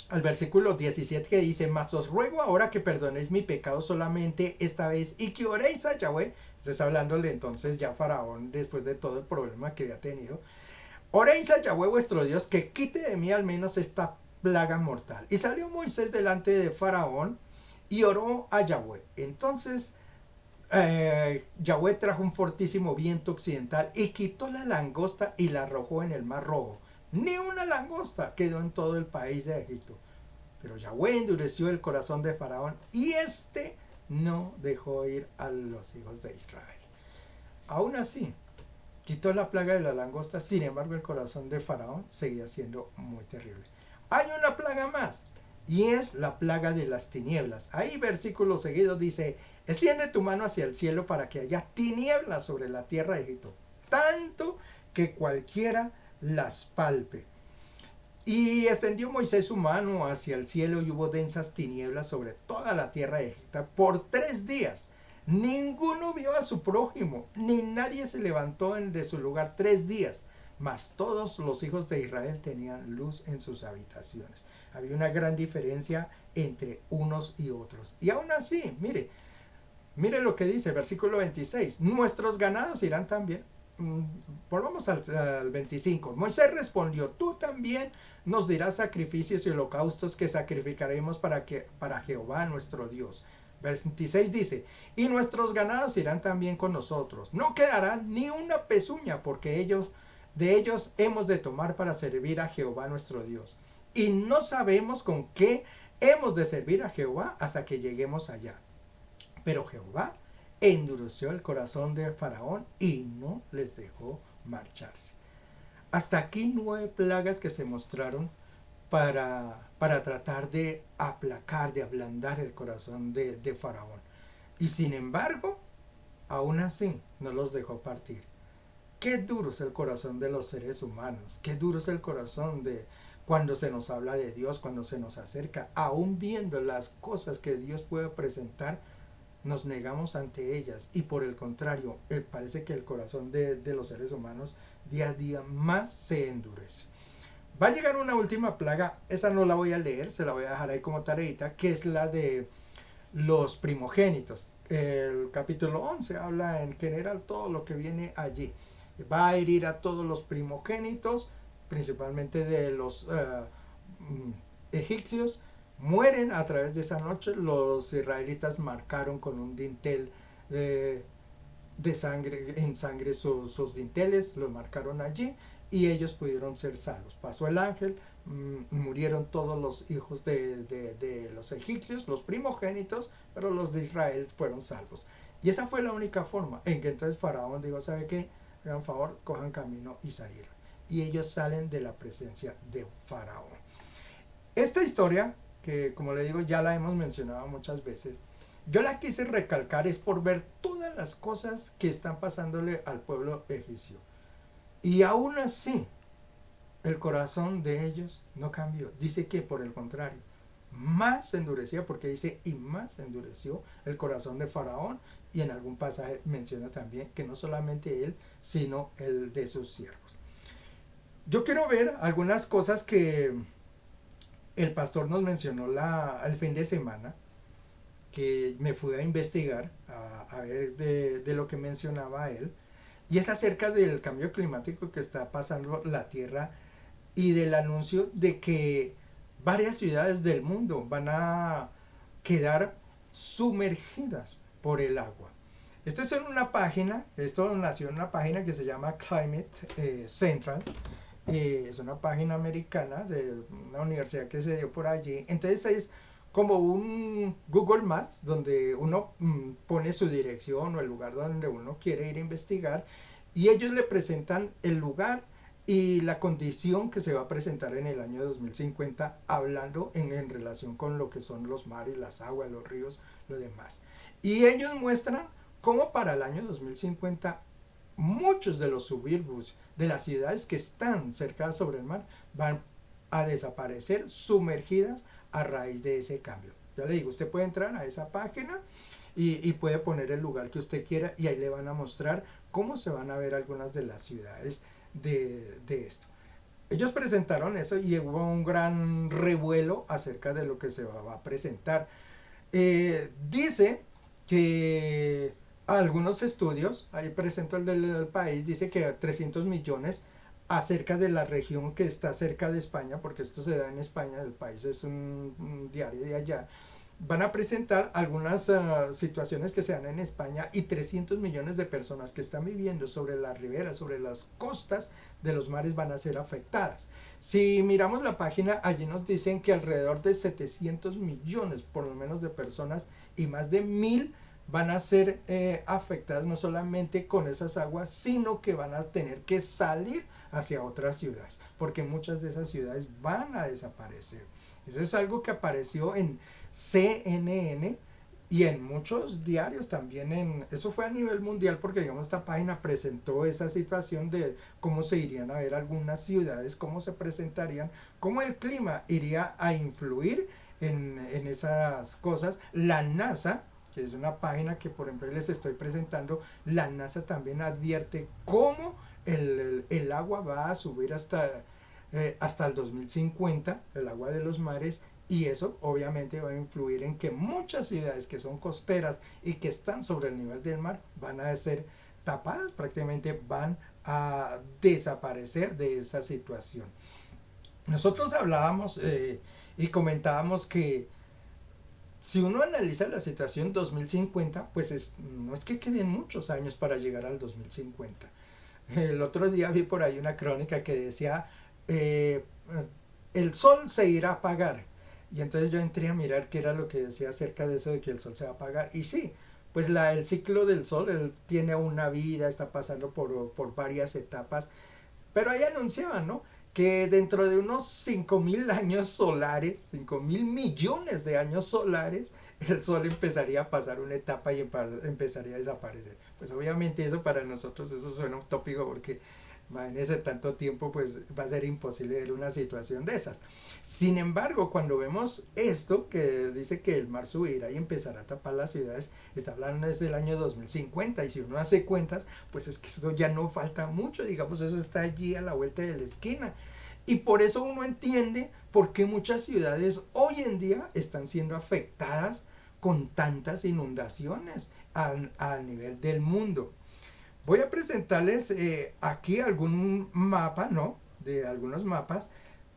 al versículo 17 que dice, mas os ruego ahora que perdonéis mi pecado solamente esta vez y que oréis a Yahweh. Estás hablándole entonces ya a Faraón después de todo el problema que había tenido. Oréis a Yahweh vuestro Dios que quite de mí al menos esta plaga mortal. Y salió Moisés delante de Faraón y oró a Yahweh. Entonces Yahweh trajo un fortísimo viento occidental y quitó la langosta y la arrojó en el mar rojo. Ni una langosta quedó en todo el país de Egipto. Pero Yahweh endureció el corazón de Faraón y éste no dejó ir a los hijos de Israel. Aún así, quitó la plaga de la langosta, sin embargo el corazón de Faraón seguía siendo muy terrible. Hay una plaga más, y es la plaga de las tinieblas. Ahí versículo seguido dice, extiende tu mano hacia el cielo para que haya tinieblas sobre la tierra de Egipto, tanto que cualquiera las palpe. Y extendió Moisés su mano hacia el cielo y hubo densas tinieblas sobre toda la tierra de Egipto por 3 días. Ninguno vio a su prójimo, ni nadie se levantó de su lugar 3 días. Mas todos los hijos de Israel tenían luz en sus habitaciones. Había una gran diferencia entre unos y otros. Y aún así, mire lo que dice, versículo 26. Nuestros ganados irán también. Volvamos al 25. Moisés respondió, tú también nos dirás sacrificios y holocaustos que sacrificaremos para Jehová nuestro Dios. 26 dice, y nuestros ganados irán también con nosotros. No quedará ni una pezuña porque de ellos hemos de tomar para servir a Jehová nuestro Dios. Y no sabemos con qué hemos de servir a Jehová hasta que lleguemos allá. Pero Jehová endureció el corazón de Faraón y no les dejó marcharse. Hasta aquí 9 plagas que se mostraron para tratar de aplacar, de ablandar el corazón de Faraón. Y sin embargo, aún así no los dejó partir. Qué duro es el corazón de los seres humanos, qué duro es el corazón de cuando se nos habla de Dios, cuando se nos acerca, aún viendo las cosas que Dios puede presentar, nos negamos ante ellas y por el contrario, parece que el corazón de los seres humanos día a día más se endurece. Va a llegar una última plaga, esa no la voy a leer, se la voy a dejar ahí como tareita, que es la de los primogénitos. El capítulo 11 habla en general todo lo que viene allí. Va a herir a todos los primogénitos, principalmente de los egipcios. Mueren a través de esa noche. Los israelitas marcaron con un dintel de sangre, en sangre sus dinteles, los marcaron allí y ellos pudieron ser salvos. Pasó el ángel, murieron todos los hijos de los egipcios, los primogénitos, pero los de Israel fueron salvos. Y esa fue la única forma en que entonces Faraón dijo, ¿sabe qué? Hagan favor, cojan camino y salieron. Y ellos salen de la presencia de Faraón. Esta historia, que como le digo ya la hemos mencionado muchas veces, yo la quise recalcar es por ver todas las cosas que están pasándole al pueblo egipcio. Y aún así, el corazón de ellos no cambió. Dice que por el contrario, más se endurecía, porque dice, y más se endureció el corazón de Faraón, y en algún pasaje menciona también que no solamente él, sino el de sus siervos. Yo quiero ver algunas cosas que el pastor nos mencionó el fin de semana, que me fui a investigar, a ver de lo que mencionaba él, y es acerca del cambio climático que está pasando la Tierra y del anuncio de que varias ciudades del mundo van a quedar sumergidas por el agua. Esto es en una página, esto nació en una página que se llama Climate Central. Es una página americana de una universidad que se dio por allí. Entonces es como un Google Maps donde uno pone su dirección o el lugar donde uno quiere ir a investigar y ellos le presentan el lugar y la condición que se va a presentar en el año 2050 hablando en relación con lo que son los mares, las aguas, los ríos, lo demás. Y ellos muestran cómo para el año 2050 muchos de los suburbios de las ciudades que están cerca sobre el mar van a desaparecer sumergidas a raíz de ese cambio. Ya le digo, usted puede entrar a esa página y puede poner el lugar que usted quiera y ahí le van a mostrar cómo se van a ver algunas de las ciudades de esto. Ellos presentaron eso y hubo un gran revuelo acerca de lo que se va a presentar. Dice que algunos estudios, ahí presento el del país, dice que 300 millones acerca de la región que está cerca de España, porque esto se da en España, el país es un diario de allá, van a presentar algunas situaciones que se dan en España y 300 millones de personas que están viviendo sobre las riberas, sobre las costas de los mares van a ser afectadas. Si miramos la página, allí nos dicen que alrededor de 700 millones por lo menos de personas y más de 1000 van a ser afectadas no solamente con esas aguas, sino que van a tener que salir hacia otras ciudades, porque muchas de esas ciudades van a desaparecer. Eso es algo que apareció en CNN y en muchos diarios también. Eso fue a nivel mundial porque digamos esta página presentó esa situación de cómo se irían a ver algunas ciudades, cómo se presentarían, cómo el clima iría a influir en esas cosas. La NASA, que es una página que por ejemplo les estoy presentando, la NASA también advierte cómo el agua va a subir hasta el 2050, el agua de los mares, y eso obviamente va a influir en que muchas ciudades que son costeras y que están sobre el nivel del mar van a ser tapadas, prácticamente van a desaparecer de esa situación. Nosotros hablábamos y comentábamos que si uno analiza la situación 2050, pues no es que queden muchos años para llegar al 2050. El otro día vi por ahí una crónica que decía, eh, el sol se irá a apagar. Y entonces yo entré a mirar qué era lo que decía acerca de eso de que el sol se va a apagar. Y sí, pues el ciclo del sol, él tiene una vida, está pasando por varias etapas. Pero ahí anunciaban, ¿no? Que dentro de unos 5.000 años solares, 5.000 millones de años solares, el Sol empezaría a pasar una etapa y empezaría a desaparecer. Pues obviamente eso para nosotros eso suena utópico porque en ese tanto tiempo pues va a ser imposible ver una situación de esas. Sin embargo, cuando vemos esto que dice que el mar subirá y empezará a tapar las ciudades, está hablando desde el año 2050 y si uno hace cuentas, pues es que eso ya no falta mucho, digamos, eso está allí a la vuelta de la esquina. Y por eso uno entiende por qué muchas ciudades hoy en día están siendo afectadas con tantas inundaciones a nivel del mundo. Voy a presentarles aquí algún mapa, ¿no? De algunos mapas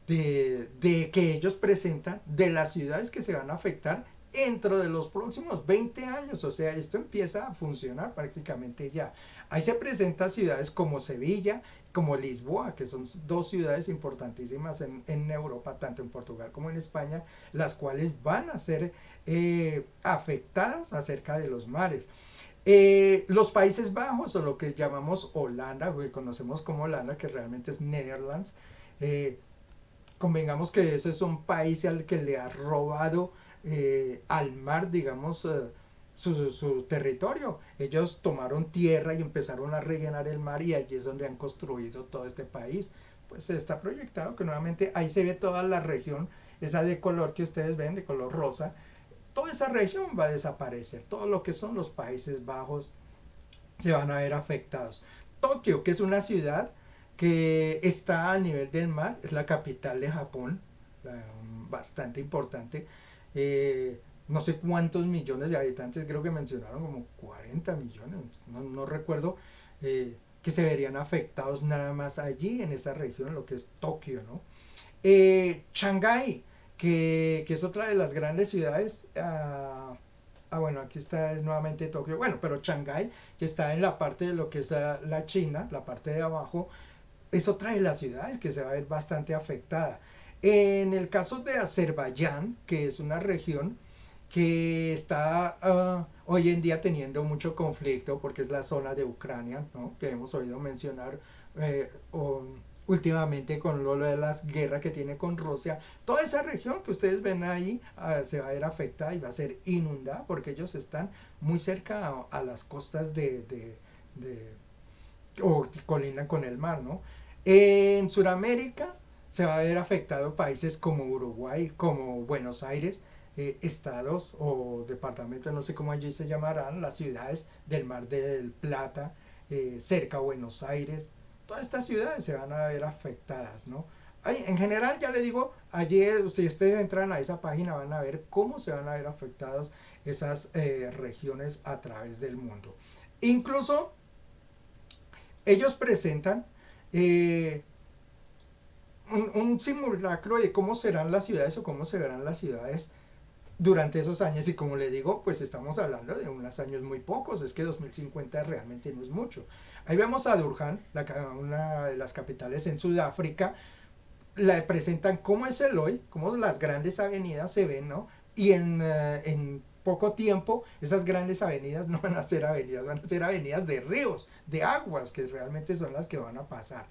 de que ellos presentan de las ciudades que se van a afectar dentro de los próximos 20 años. O sea, esto empieza a funcionar prácticamente ya. Ahí se presentan ciudades como Sevilla, como Lisboa, que son dos ciudades importantísimas en Europa, tanto en Portugal como en España, las cuales van a ser afectadas acerca de los mares. Los Países Bajos, o lo que llamamos Holanda, que conocemos como Holanda, que realmente es Netherlands, eh, convengamos que ese es un país al que le ha robado al mar, digamos, su territorio. Ellos tomaron tierra y empezaron a rellenar el mar y allí es donde han construido todo este país. Pues está proyectado que nuevamente ahí se ve toda la región, esa de color que ustedes ven, de color rosa, toda esa región va a desaparecer. Todo lo que son los Países Bajos se van a ver afectados. Tokio, que es una ciudad que está a nivel del mar, es la capital de Japón, bastante importante. No sé cuántos millones de habitantes, creo que mencionaron como 40 millones, no recuerdo, que se verían afectados nada más allí en esa región, lo que es Tokio, ¿no? Shanghái, que es otra de las grandes ciudades bueno, aquí está es nuevamente Tokio, bueno, pero Shanghái, que está en la parte de lo que es la China, la parte de abajo, es otra de las ciudades que se va a ver bastante afectada. En el caso de Azerbaiyán, que es una región que está hoy en día teniendo mucho conflicto porque es la zona de Ucrania, ¿no? Que hemos oído mencionar o, últimamente con lo de las guerras que tiene con Rusia. Toda esa región que ustedes ven ahí se va a ver afectada y va a ser inundada porque ellos están muy cerca a las costas de o colindan con el mar, ¿no? En Sudamérica se va a ver afectado países como Uruguay, como Buenos Aires, estados o departamentos, no sé cómo allí se llamarán, las ciudades del Mar del Plata, cerca a Buenos Aires, todas estas ciudades se van a ver afectadas, ¿no? En general, ya le digo, allí si ustedes entran a esa página van a ver cómo se van a ver afectados esas regiones a través del mundo. Incluso ellos presentan eh, un simulacro de cómo serán las ciudades o cómo se verán las ciudades durante esos años y como le digo, pues estamos hablando de unos años muy pocos, es que 2050 realmente no es mucho. Ahí vemos a Durban, una de las capitales en Sudáfrica, la presentan cómo es el hoy, cómo las grandes avenidas se ven, ¿no? Y en poco tiempo esas grandes avenidas no van a ser avenidas, van a ser avenidas de ríos, de aguas, que realmente son las que van a pasar.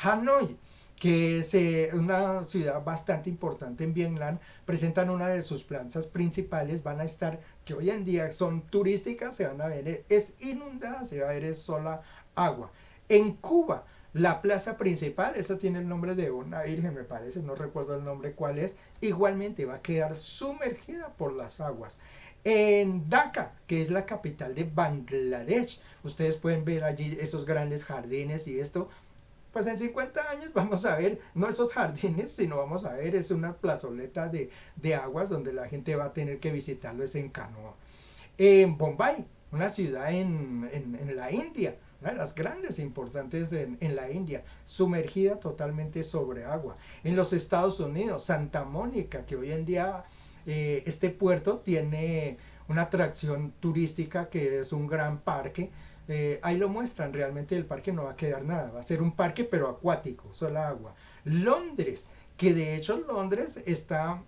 Hanoi, que es una ciudad bastante importante en Vietnam, presentan una de sus plantas principales, van a estar, que hoy en día son turísticas, se van a ver, es inundada, se va a ver es sola agua. En Cuba, la plaza principal, esa tiene el nombre de una virgen, me parece, no recuerdo el nombre cuál es, igualmente va a quedar sumergida por las aguas. En Dhaka, que es la capital de Bangladesh, ustedes pueden ver allí esos grandes jardines y esto, pues en 50 años vamos a ver, no esos jardines, sino vamos a ver, es una plazoleta de aguas donde la gente va a tener que visitarlo, es en canoa. En Bombay, una ciudad en la India, una de las grandes e importantes en la India, sumergida totalmente sobre agua. En los Estados Unidos, Santa Mónica, que hoy en día este puerto tiene una atracción turística que es un gran parque. Ahí lo muestran, realmente el parque no va a quedar nada, va a ser un parque pero acuático, solo agua. Londres, que de hecho Londres está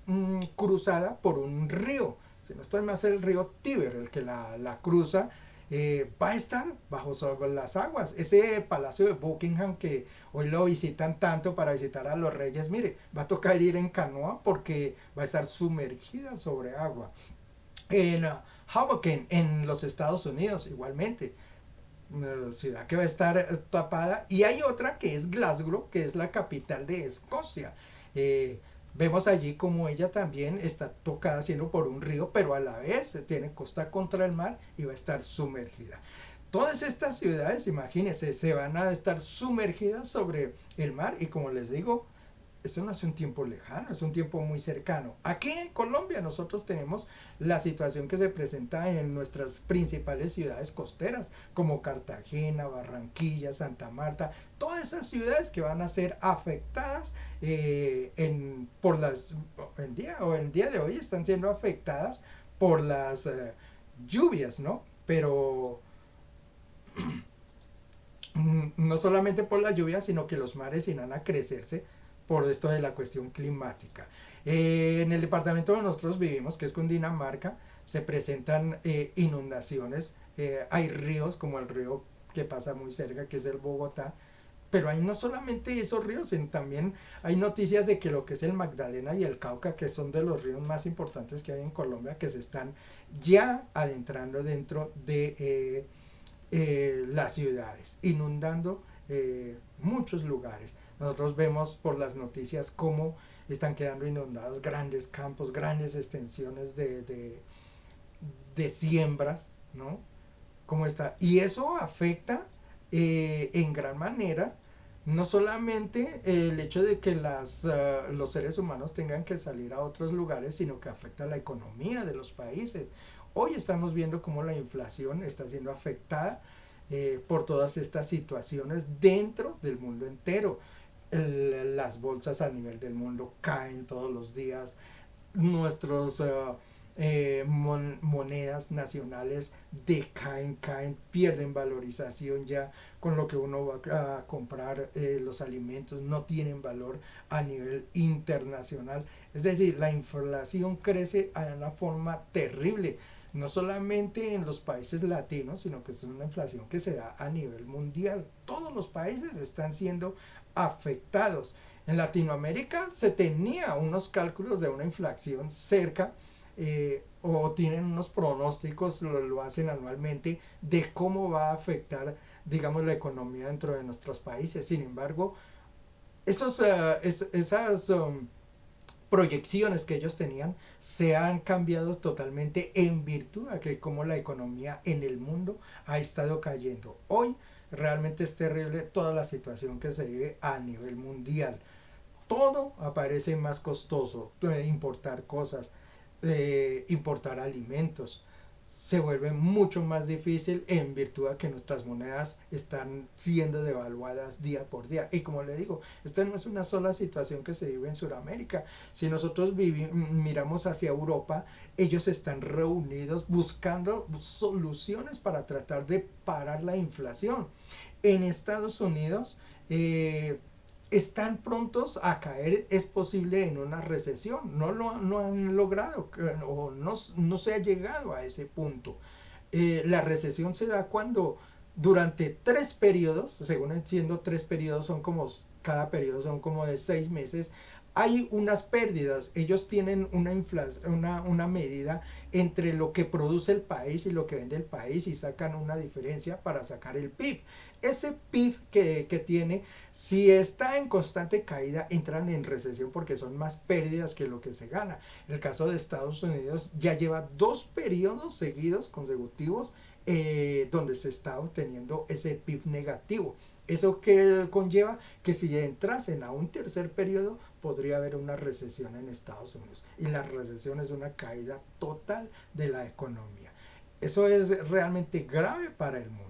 cruzada por un río, si no estoy más el río Tíber, el que la cruza, va a estar bajo sobre las aguas. Ese palacio de Buckingham que hoy lo visitan tanto para visitar a los reyes, mire, va a tocar ir en canoa porque va a estar sumergida sobre agua. En Hoboken, en los Estados Unidos, igualmente, una ciudad que va a estar tapada. Y hay otra que es Glasgow, que es la capital de Escocia. Eh, Vemos allí como ella también está tocada haciendo por un río, pero a la vez tiene costa contra el mar y va a estar sumergida. Todas estas ciudades, imagínense, se van a estar sumergidas sobre el mar y como les digo, eso no es un tiempo lejano, es un tiempo muy cercano. Aquí en Colombia nosotros tenemos la situación que se presenta en nuestras principales ciudades costeras, como Cartagena, Barranquilla, Santa Marta, todas esas ciudades que van a ser afectadas por las, en día de hoy están siendo afectadas por las lluvias, ¿no? Pero no solamente por la lluvia, sino que los mares irán a crecerse por esto de la cuestión climática. En el departamento donde nosotros vivimos, que es Cundinamarca, se presentan inundaciones, hay ríos como el río que pasa muy cerca, que es el Bogotá, pero hay no solamente esos ríos, sino también hay noticias de que lo que es el Magdalena y el Cauca, que son de los ríos más importantes que hay en Colombia, que se están ya adentrando dentro de las ciudades, inundando muchos lugares. Nosotros vemos por las noticias cómo están quedando inundados grandes campos, grandes extensiones de siembras, ¿no? ¿Cómo está? Y eso afecta en gran manera no solamente el hecho de que los seres humanos tengan que salir a otros lugares, sino que afecta la economía de los países. Hoy estamos viendo cómo la inflación está siendo afectada por todas estas situaciones dentro del mundo entero. Las bolsas a nivel del mundo caen todos los días, nuestros monedas nacionales decaen, caen, pierden valorización ya con lo que uno va a comprar, los alimentos no tienen valor a nivel internacional. Es decir, la inflación crece a una forma terrible, no solamente en los países latinos, sino que es una inflación que se da a nivel mundial. Todos los países están siendo afectados. En Latinoamérica se tenía unos cálculos de una inflación cerca, o tienen unos pronósticos, lo hacen anualmente, de cómo va a afectar, digamos, la economía dentro de nuestros países. Sin embargo, esas proyecciones que ellos tenían se han cambiado totalmente en virtud a que como la economía en el mundo ha estado cayendo. Hoy realmente es terrible toda la situación que se vive a nivel mundial. Todo aparece más costoso, importar cosas, importar alimentos. Se vuelve mucho más difícil en virtud a que nuestras monedas están siendo devaluadas día por día. Y como le digo, esta no es una sola situación que se vive en Sudamérica. Si nosotros miramos hacia Europa, ellos están reunidos buscando soluciones para tratar de parar la inflación. En Estados Unidos, están prontos a caer, es posible, en una recesión. No han logrado, o no se ha llegado a ese punto. La recesión se da cuando durante 3 periodos, según entiendo, 3 periodos son como, cada periodo son como de 6 meses, hay unas pérdidas. Ellos tienen una inflación, una medida entre lo que produce el país y lo que vende el país, y sacan una diferencia para sacar el PIB. Ese PIB que tiene, si está en constante caída, entran en recesión porque son más pérdidas que lo que se gana. En el caso de Estados Unidos ya lleva 2 periodos seguidos consecutivos, donde se está obteniendo ese PIB negativo. Eso que conlleva que si entrasen a un tercer periodo podría haber una recesión en Estados Unidos. Y la recesión es una caída total de la economía. Eso es realmente grave para el mundo.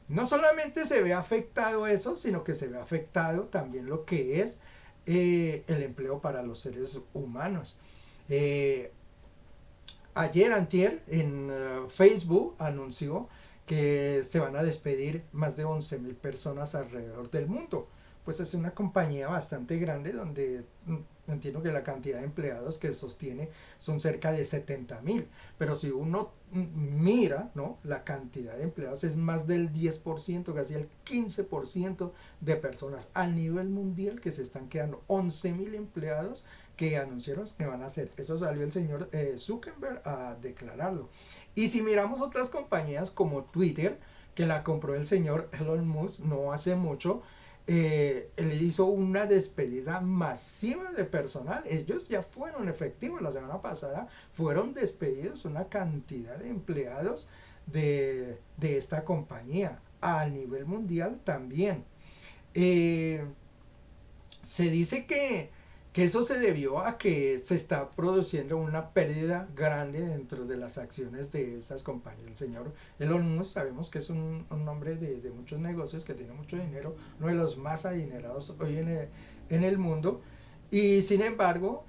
No solamente se ve afectado eso, sino que se ve afectado también lo que es, el empleo para los seres humanos. Eh, Ayer, antier, en Facebook anunció que se van a despedir más de 11.000 personas alrededor del mundo. Pues es una compañía bastante grande donde, entiendo que la cantidad de empleados que sostiene son cerca de 70.000. Pero si uno mira, ¿no?, la cantidad de empleados es más del 10%, casi el 15% de personas a nivel mundial que se están quedando. 11.000 empleados que anunciaron que van a hacer. Eso salió el señor Zuckerberg a declararlo. Y si miramos otras compañías como Twitter, que la compró el señor Elon Musk no hace mucho, él hizo una despedida masiva de personal. Ellos ya fueron efectivos. La semana pasada fueron despedidos una cantidad de empleados de esta compañía. A nivel mundial también. Eh, Se dice que eso se debió a que se está produciendo una pérdida grande dentro de las acciones de esas compañías. El señor Elon Musk, sabemos que es un hombre de muchos negocios, que tiene mucho dinero, uno de los más adinerados hoy en el mundo, y sin embargo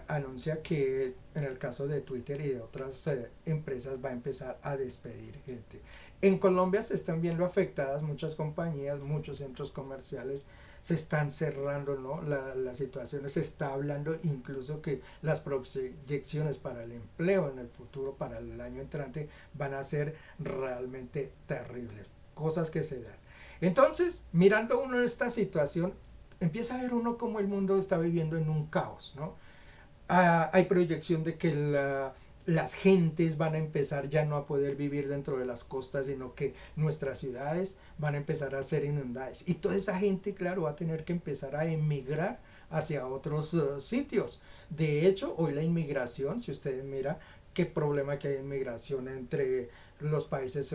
anuncia que en el caso de Twitter y de otras empresas va a empezar a despedir gente. En Colombia se están viendo afectadas muchas compañías, muchos centros comerciales se están cerrando, ¿no? La situación, se está hablando incluso que las proyecciones para el empleo en el futuro, para el año entrante, van a ser realmente terribles. Cosas que se dan. Entonces, mirando uno esta situación, empieza a ver uno cómo el mundo está viviendo en un caos, ¿no? Hay proyección de que las gentes van a empezar ya no a poder vivir dentro de las costas, sino que nuestras ciudades van a empezar a ser inundadas. Y toda esa gente, claro, va a tener que empezar a emigrar hacia otros sitios. De hecho, hoy la inmigración, si usted mira qué problema que hay en migración entre los países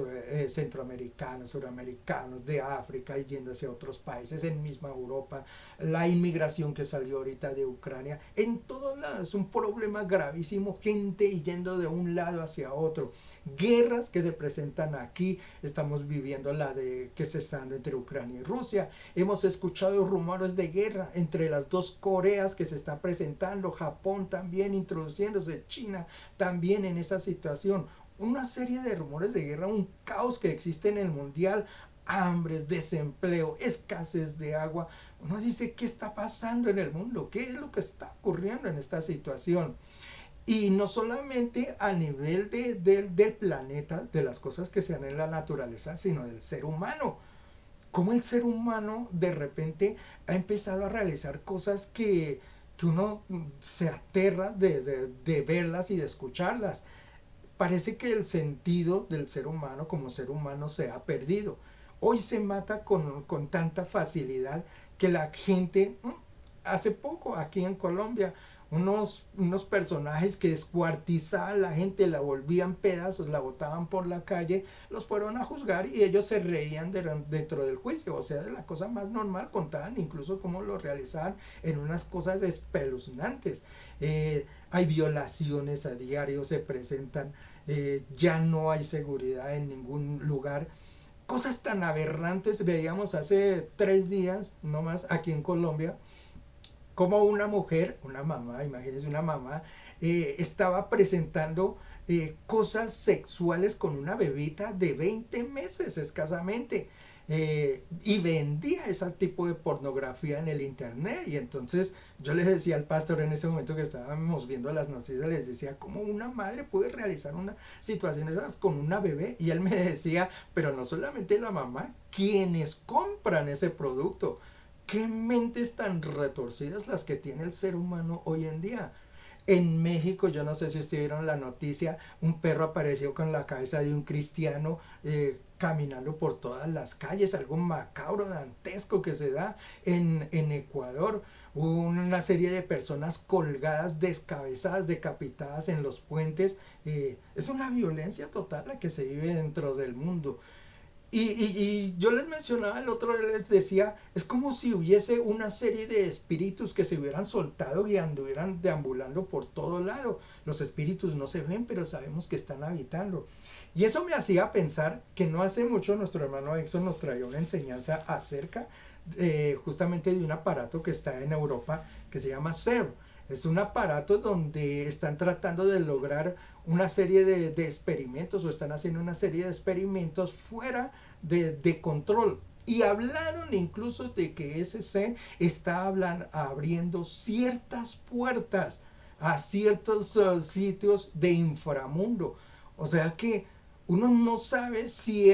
centroamericanos, suramericanos, de África y yendo hacia otros países, en misma Europa, la inmigración que salió ahorita de Ucrania, en todos lados es un problema gravísimo, gente yendo de un lado hacia otro, guerras que se presentan aquí, estamos viviendo la de que se está dando entre Ucrania y Rusia, hemos escuchado rumores de guerra entre las dos Coreas que se está presentando, Japón también introduciéndose, China también en esa situación, una serie de rumores de guerra, un caos que existe en el mundial, hambres, desempleo, escasez de agua. Uno dice, ¿qué está pasando en el mundo? ¿Qué es lo que está ocurriendo en esta situación? Y no solamente a nivel del planeta, de las cosas que se dan en la naturaleza, sino del ser humano. Cómo el ser humano de repente ha empezado a realizar cosas que uno se aterra de verlas y de escucharlas. Parece que el sentido del ser humano como ser humano se ha perdido. Hoy se mata con tanta facilidad que la gente, hace poco aquí en Colombia, unos personajes que descuartizaban a la gente, la volvían pedazos, la botaban por la calle, los fueron a juzgar y ellos se reían dentro del juicio, o sea, de la cosa más normal, contaban incluso cómo lo realizaban en unas cosas espeluznantes. Hay violaciones a diario, se presentan, ya no hay seguridad en ningún lugar. Cosas tan aberrantes veíamos hace 3 días, no más, aquí en Colombia, como una mujer, una mamá, imagínense una mamá, estaba presentando cosas sexuales con una bebita de 20 meses escasamente. Y vendía ese tipo de pornografía en el internet y entonces yo les decía al pastor en ese momento que estábamos viendo las noticias, les decía cómo una madre puede realizar una situación esas con una bebé y él me decía, pero no solamente la mamá, quienes compran ese producto. Qué mentes tan retorcidas las que tiene el ser humano hoy en día. En México, yo no sé si ustedes vieron la noticia, un perro apareció con la cabeza de un cristiano caminando por todas las calles, algo macabro, dantesco que se da en Ecuador. Una serie de personas colgadas, descabezadas, decapitadas en los puentes. Es una violencia total la que se vive dentro del mundo. Y yo les mencionaba, el otro les decía, es como si hubiese una serie de espíritus que se hubieran soltado y anduvieran deambulando por todo lado. Los espíritus no se ven, pero sabemos que están habitando. Y eso me hacía pensar que no hace mucho nuestro hermano Exxon nos traía una enseñanza acerca justamente de un aparato que está en Europa que se llama CERN. Es un aparato donde están tratando de lograr una serie de experimentos o están haciendo una serie de experimentos fuera de control. Y hablaron incluso de que ese está abriendo ciertas puertas a ciertos sitios de inframundo. O sea que uno no sabe si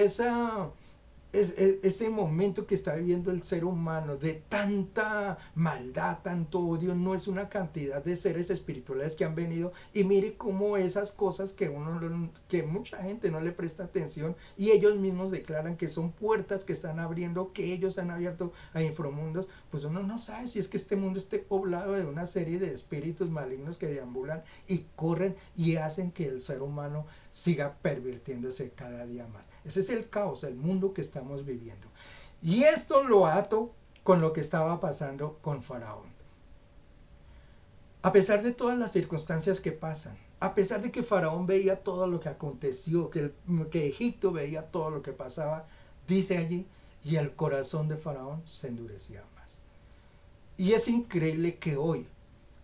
ese momento que está viviendo el ser humano de tanta maldad, tanto odio, no es una cantidad de seres espirituales que han venido y mire cómo esas cosas que mucha gente no le presta atención y ellos mismos declaran que son puertas que están abriendo, que ellos han abierto a inframundos, pues uno no sabe si es que este mundo esté poblado de una serie de espíritus malignos que deambulan y corren y hacen que el ser humano siga pervirtiéndose cada día más. Ese es el caos, el mundo que estamos viviendo. Y esto lo ato con lo que estaba pasando con Faraón. A pesar de todas las circunstancias que pasan, a pesar de que Faraón veía todo lo que aconteció, que Egipto veía todo lo que pasaba, dice allí, y el corazón de Faraón se endurecía más. Y es increíble que hoy,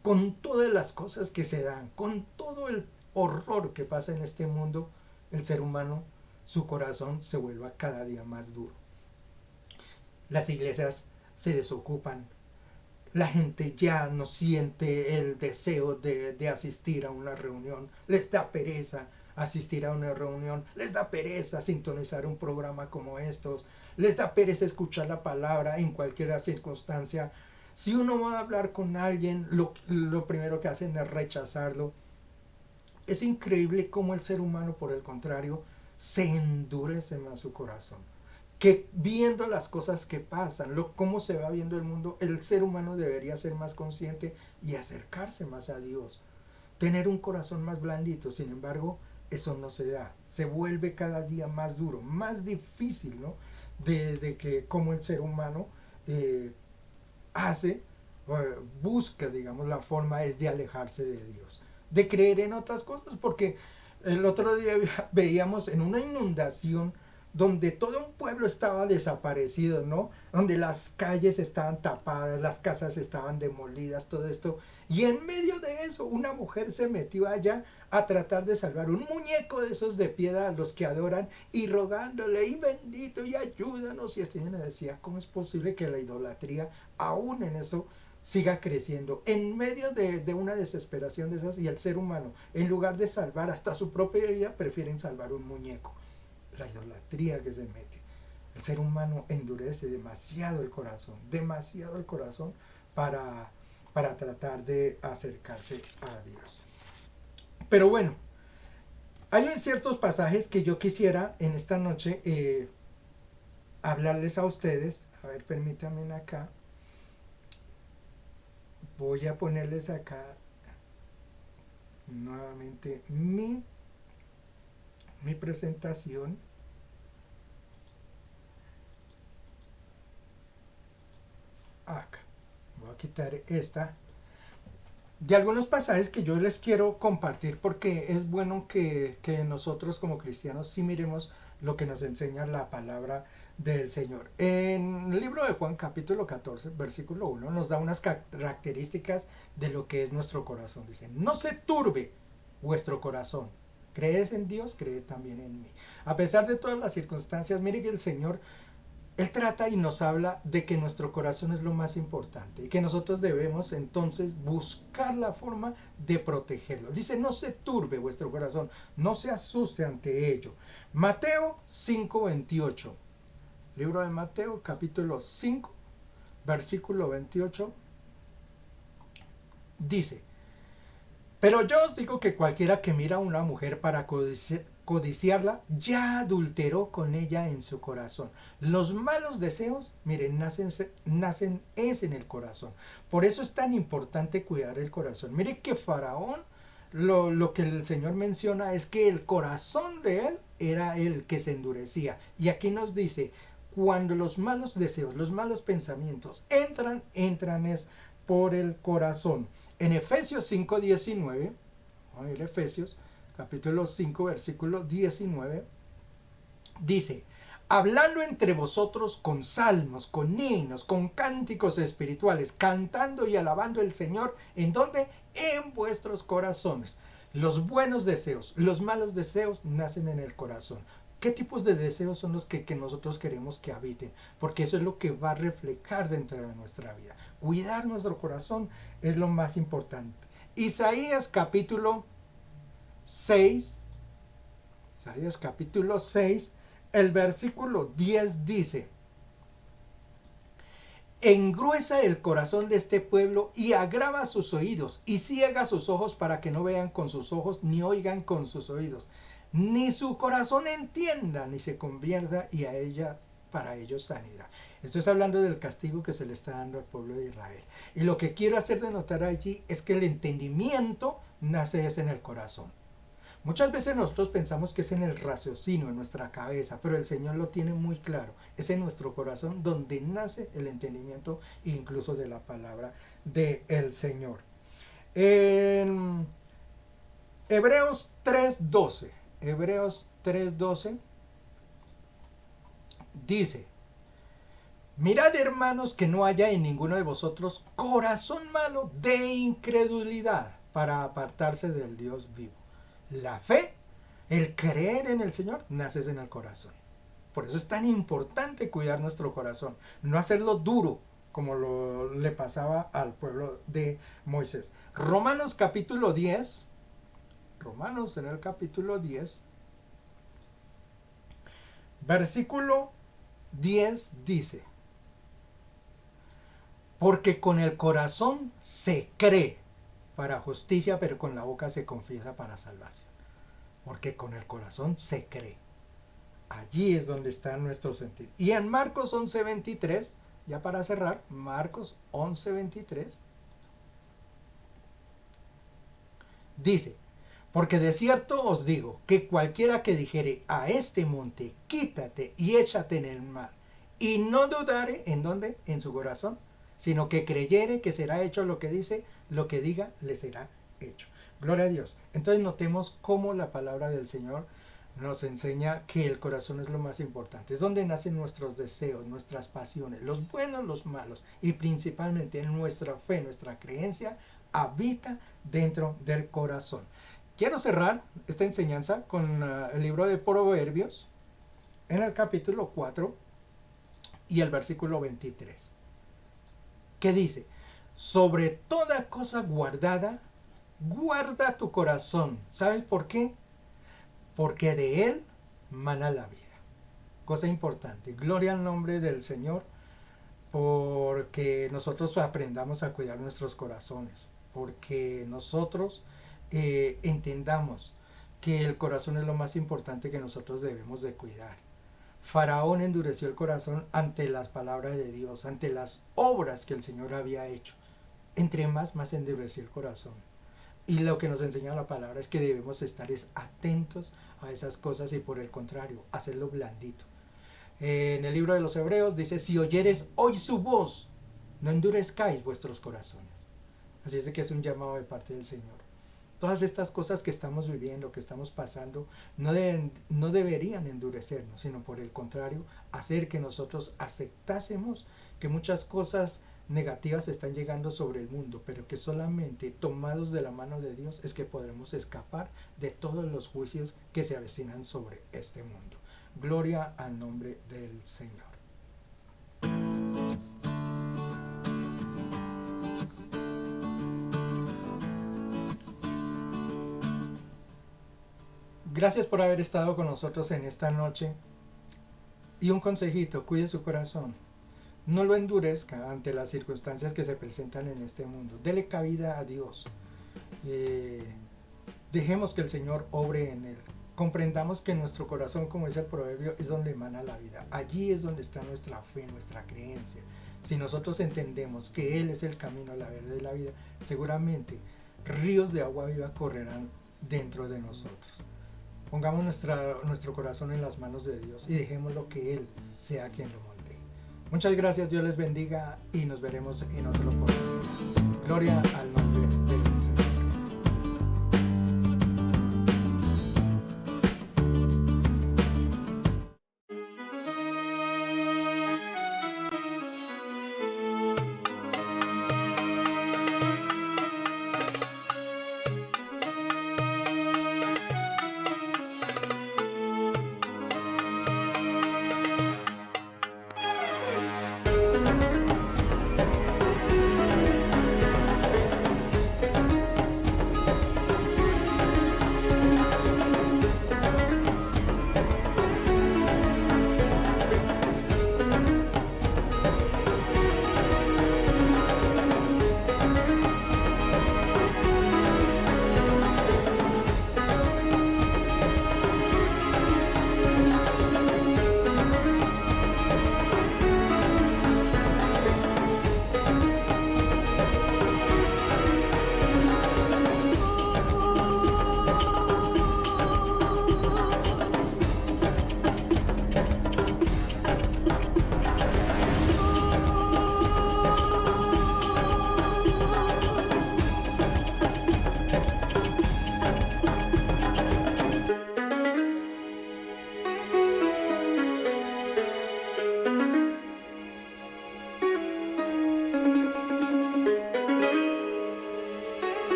con todas las cosas que se dan, con todo el horror que pasa en este mundo, el ser humano, su corazón se vuelva cada día más duro. Las iglesias se desocupan, la gente ya no siente el deseo de asistir a una reunión, les da pereza asistir a una reunión, les da pereza sintonizar un programa como estos, les da pereza escuchar la palabra en cualquier circunstancia. Si uno va a hablar con alguien, lo primero que hacen es rechazarlo. Es increíble cómo el ser humano, por el contrario, se endurece más su corazón. Que viendo las cosas que pasan, cómo se va viendo el mundo, el ser humano debería ser más consciente y acercarse más a Dios. Tener un corazón más blandito. Sin embargo, eso no se da. Se vuelve cada día más duro, más difícil, ¿no? De que como el ser humano eh, hace, busca, digamos, la forma es de alejarse de Dios, de creer en otras cosas, porque el otro día veíamos en una inundación donde todo un pueblo estaba desaparecido, ¿no? Donde las calles estaban tapadas, las casas estaban demolidas, todo esto. Y en medio de eso, una mujer se metió allá a tratar de salvar un muñeco de esos de piedra a los que adoran y rogándole, y bendito, y ayúdanos. Y este niño decía, ¿cómo es posible que la idolatría, aún en eso, siga creciendo en medio de una desesperación de esas? Y el ser humano, en lugar de salvar hasta su propia vida, prefieren salvar un muñeco. La idolatría que se mete. El ser humano endurece demasiado el corazón para, para tratar de acercarse a Dios. Pero bueno, hay ciertos pasajes que yo quisiera en esta noche hablarles a ustedes. A ver, permítanme acá. Voy a ponerles acá nuevamente mi presentación. Acá. Voy a quitar esta. De algunos pasajes que yo les quiero compartir porque es bueno que nosotros como cristianos sí miremos lo que nos enseña la palabra del Señor. En el libro de Juan capítulo 14 versículo 1 nos da unas características de lo que es nuestro corazón. Dice, no se turbe vuestro corazón. ¿Crees en Dios? Cree también en mí. A pesar de todas las circunstancias, mire que el Señor él trata y nos habla de que nuestro corazón es lo más importante y que nosotros debemos entonces buscar la forma de protegerlo. Dice, no se turbe vuestro corazón, no se asuste ante ello. Mateo 5:28. Libro de Mateo, capítulo 5, versículo 28. Dice, pero yo os digo que cualquiera que mira a una mujer para codiciarla, ya adulteró con ella en su corazón. Los malos deseos, miren, nacen es en el corazón. Por eso es tan importante cuidar el corazón. Mire que Faraón, lo que el Señor menciona es que el corazón de él era el que se endurecía. Y aquí nos dice, cuando los malos deseos, los malos pensamientos entran es por el corazón. En Efesios 5:19, Efesios capítulo 5 versículo 19, dice, hablando entre vosotros con salmos, con himnos, con cánticos espirituales, cantando y alabando al Señor, ¿en dónde? En vuestros corazones. Los buenos deseos, los malos deseos nacen en el corazón. ¿Qué tipos de deseos son los que nosotros queremos que habiten? Porque eso es lo que va a reflejar dentro de nuestra vida. Cuidar nuestro corazón es lo más importante. Isaías capítulo 6, Isaías capítulo 6, el versículo 10 dice, engruesa el corazón de este pueblo y agrava sus oídos y ciega sus ojos para que no vean con sus ojos ni oigan con sus oídos, ni su corazón entienda ni se convierta y a ella para ellos sanidad. Esto es hablando del castigo que se le está dando al pueblo de Israel. Y lo que quiero hacer de notar allí es que el entendimiento nace es en el corazón. Muchas veces nosotros pensamos que es en el raciocinio, en nuestra cabeza, pero el Señor lo tiene muy claro. Es en nuestro corazón donde nace el entendimiento incluso de la palabra del Señor. En Hebreos 3:12, Hebreos 3:12 dice, mirad hermanos que no haya en ninguno de vosotros corazón malo de incredulidad para apartarse del Dios vivo. La fe, el creer en el Señor, nace en el corazón. Por eso es tan importante cuidar nuestro corazón, no hacerlo duro como le pasaba al pueblo de Moisés. Romanos capítulo 10, Romanos en el capítulo 10, versículo 10 dice, porque con el corazón se cree para justicia, pero con la boca se confiesa para salvación. Porque con el corazón se cree. Allí es donde está nuestro sentir. Y en Marcos 11:23, ya para cerrar, Marcos 11:23, dice, Porque de cierto os digo que cualquiera que dijere a este monte, quítate y échate en el mar, y no dudare en dónde, en su corazón, sino que creyere que será hecho lo que dice, lo que diga le será hecho. Gloria a Dios. Entonces notemos cómo la palabra del Señor nos enseña que el corazón es lo más importante. Es donde nacen nuestros deseos, nuestras pasiones, los buenos, los malos, y principalmente nuestra fe, nuestra creencia habita dentro del corazón. Quiero cerrar esta enseñanza con el libro de Proverbios en el capítulo 4 y el versículo 23, que dice: sobre toda cosa guardada, guarda tu corazón. ¿Sabes por qué? Porque de él mana la vida. Cosa importante. Gloria al nombre del Señor, porque nosotros aprendamos a cuidar nuestros corazones, porque nosotros entendamos que el corazón es lo más importante que nosotros debemos de cuidar. Faraón endureció el corazón ante las palabras de Dios, ante las obras que el Señor había hecho. Entre más endureció el corazón. Y lo que nos enseña la palabra es que debemos estar atentos a esas cosas y por el contrario, hacerlo blandito. En el libro de los Hebreos dice: si oyeres hoy su voz, no endurezcáis vuestros corazones. Así es de que es un llamado de parte del Señor. Todas estas cosas que estamos viviendo, que estamos pasando, no deberían endurecernos, sino por el contrario, hacer que nosotros aceptásemos que muchas cosas negativas están llegando sobre el mundo, pero que solamente tomados de la mano de Dios es que podremos escapar de todos los juicios que se avecinan sobre este mundo. Gloria al nombre del Señor. Gracias por haber estado con nosotros en esta noche. Y un consejito: cuide su corazón. No lo endurezca ante las circunstancias que se presentan en este mundo. Dele cabida a Dios. Dejemos que el Señor obre en él. Comprendamos que nuestro corazón, como dice el proverbio, es donde emana la vida. Allí es donde está nuestra fe, nuestra creencia. Si nosotros entendemos que Él es el camino, la verdad y la vida, seguramente ríos de agua viva correrán dentro de nosotros. Pongamos nuestro corazón en las manos de Dios y dejémoslo que Él sea quien lo moldee. Muchas gracias, Dios les bendiga y nos veremos en otro oportunidad. Gloria al nombre del Señor.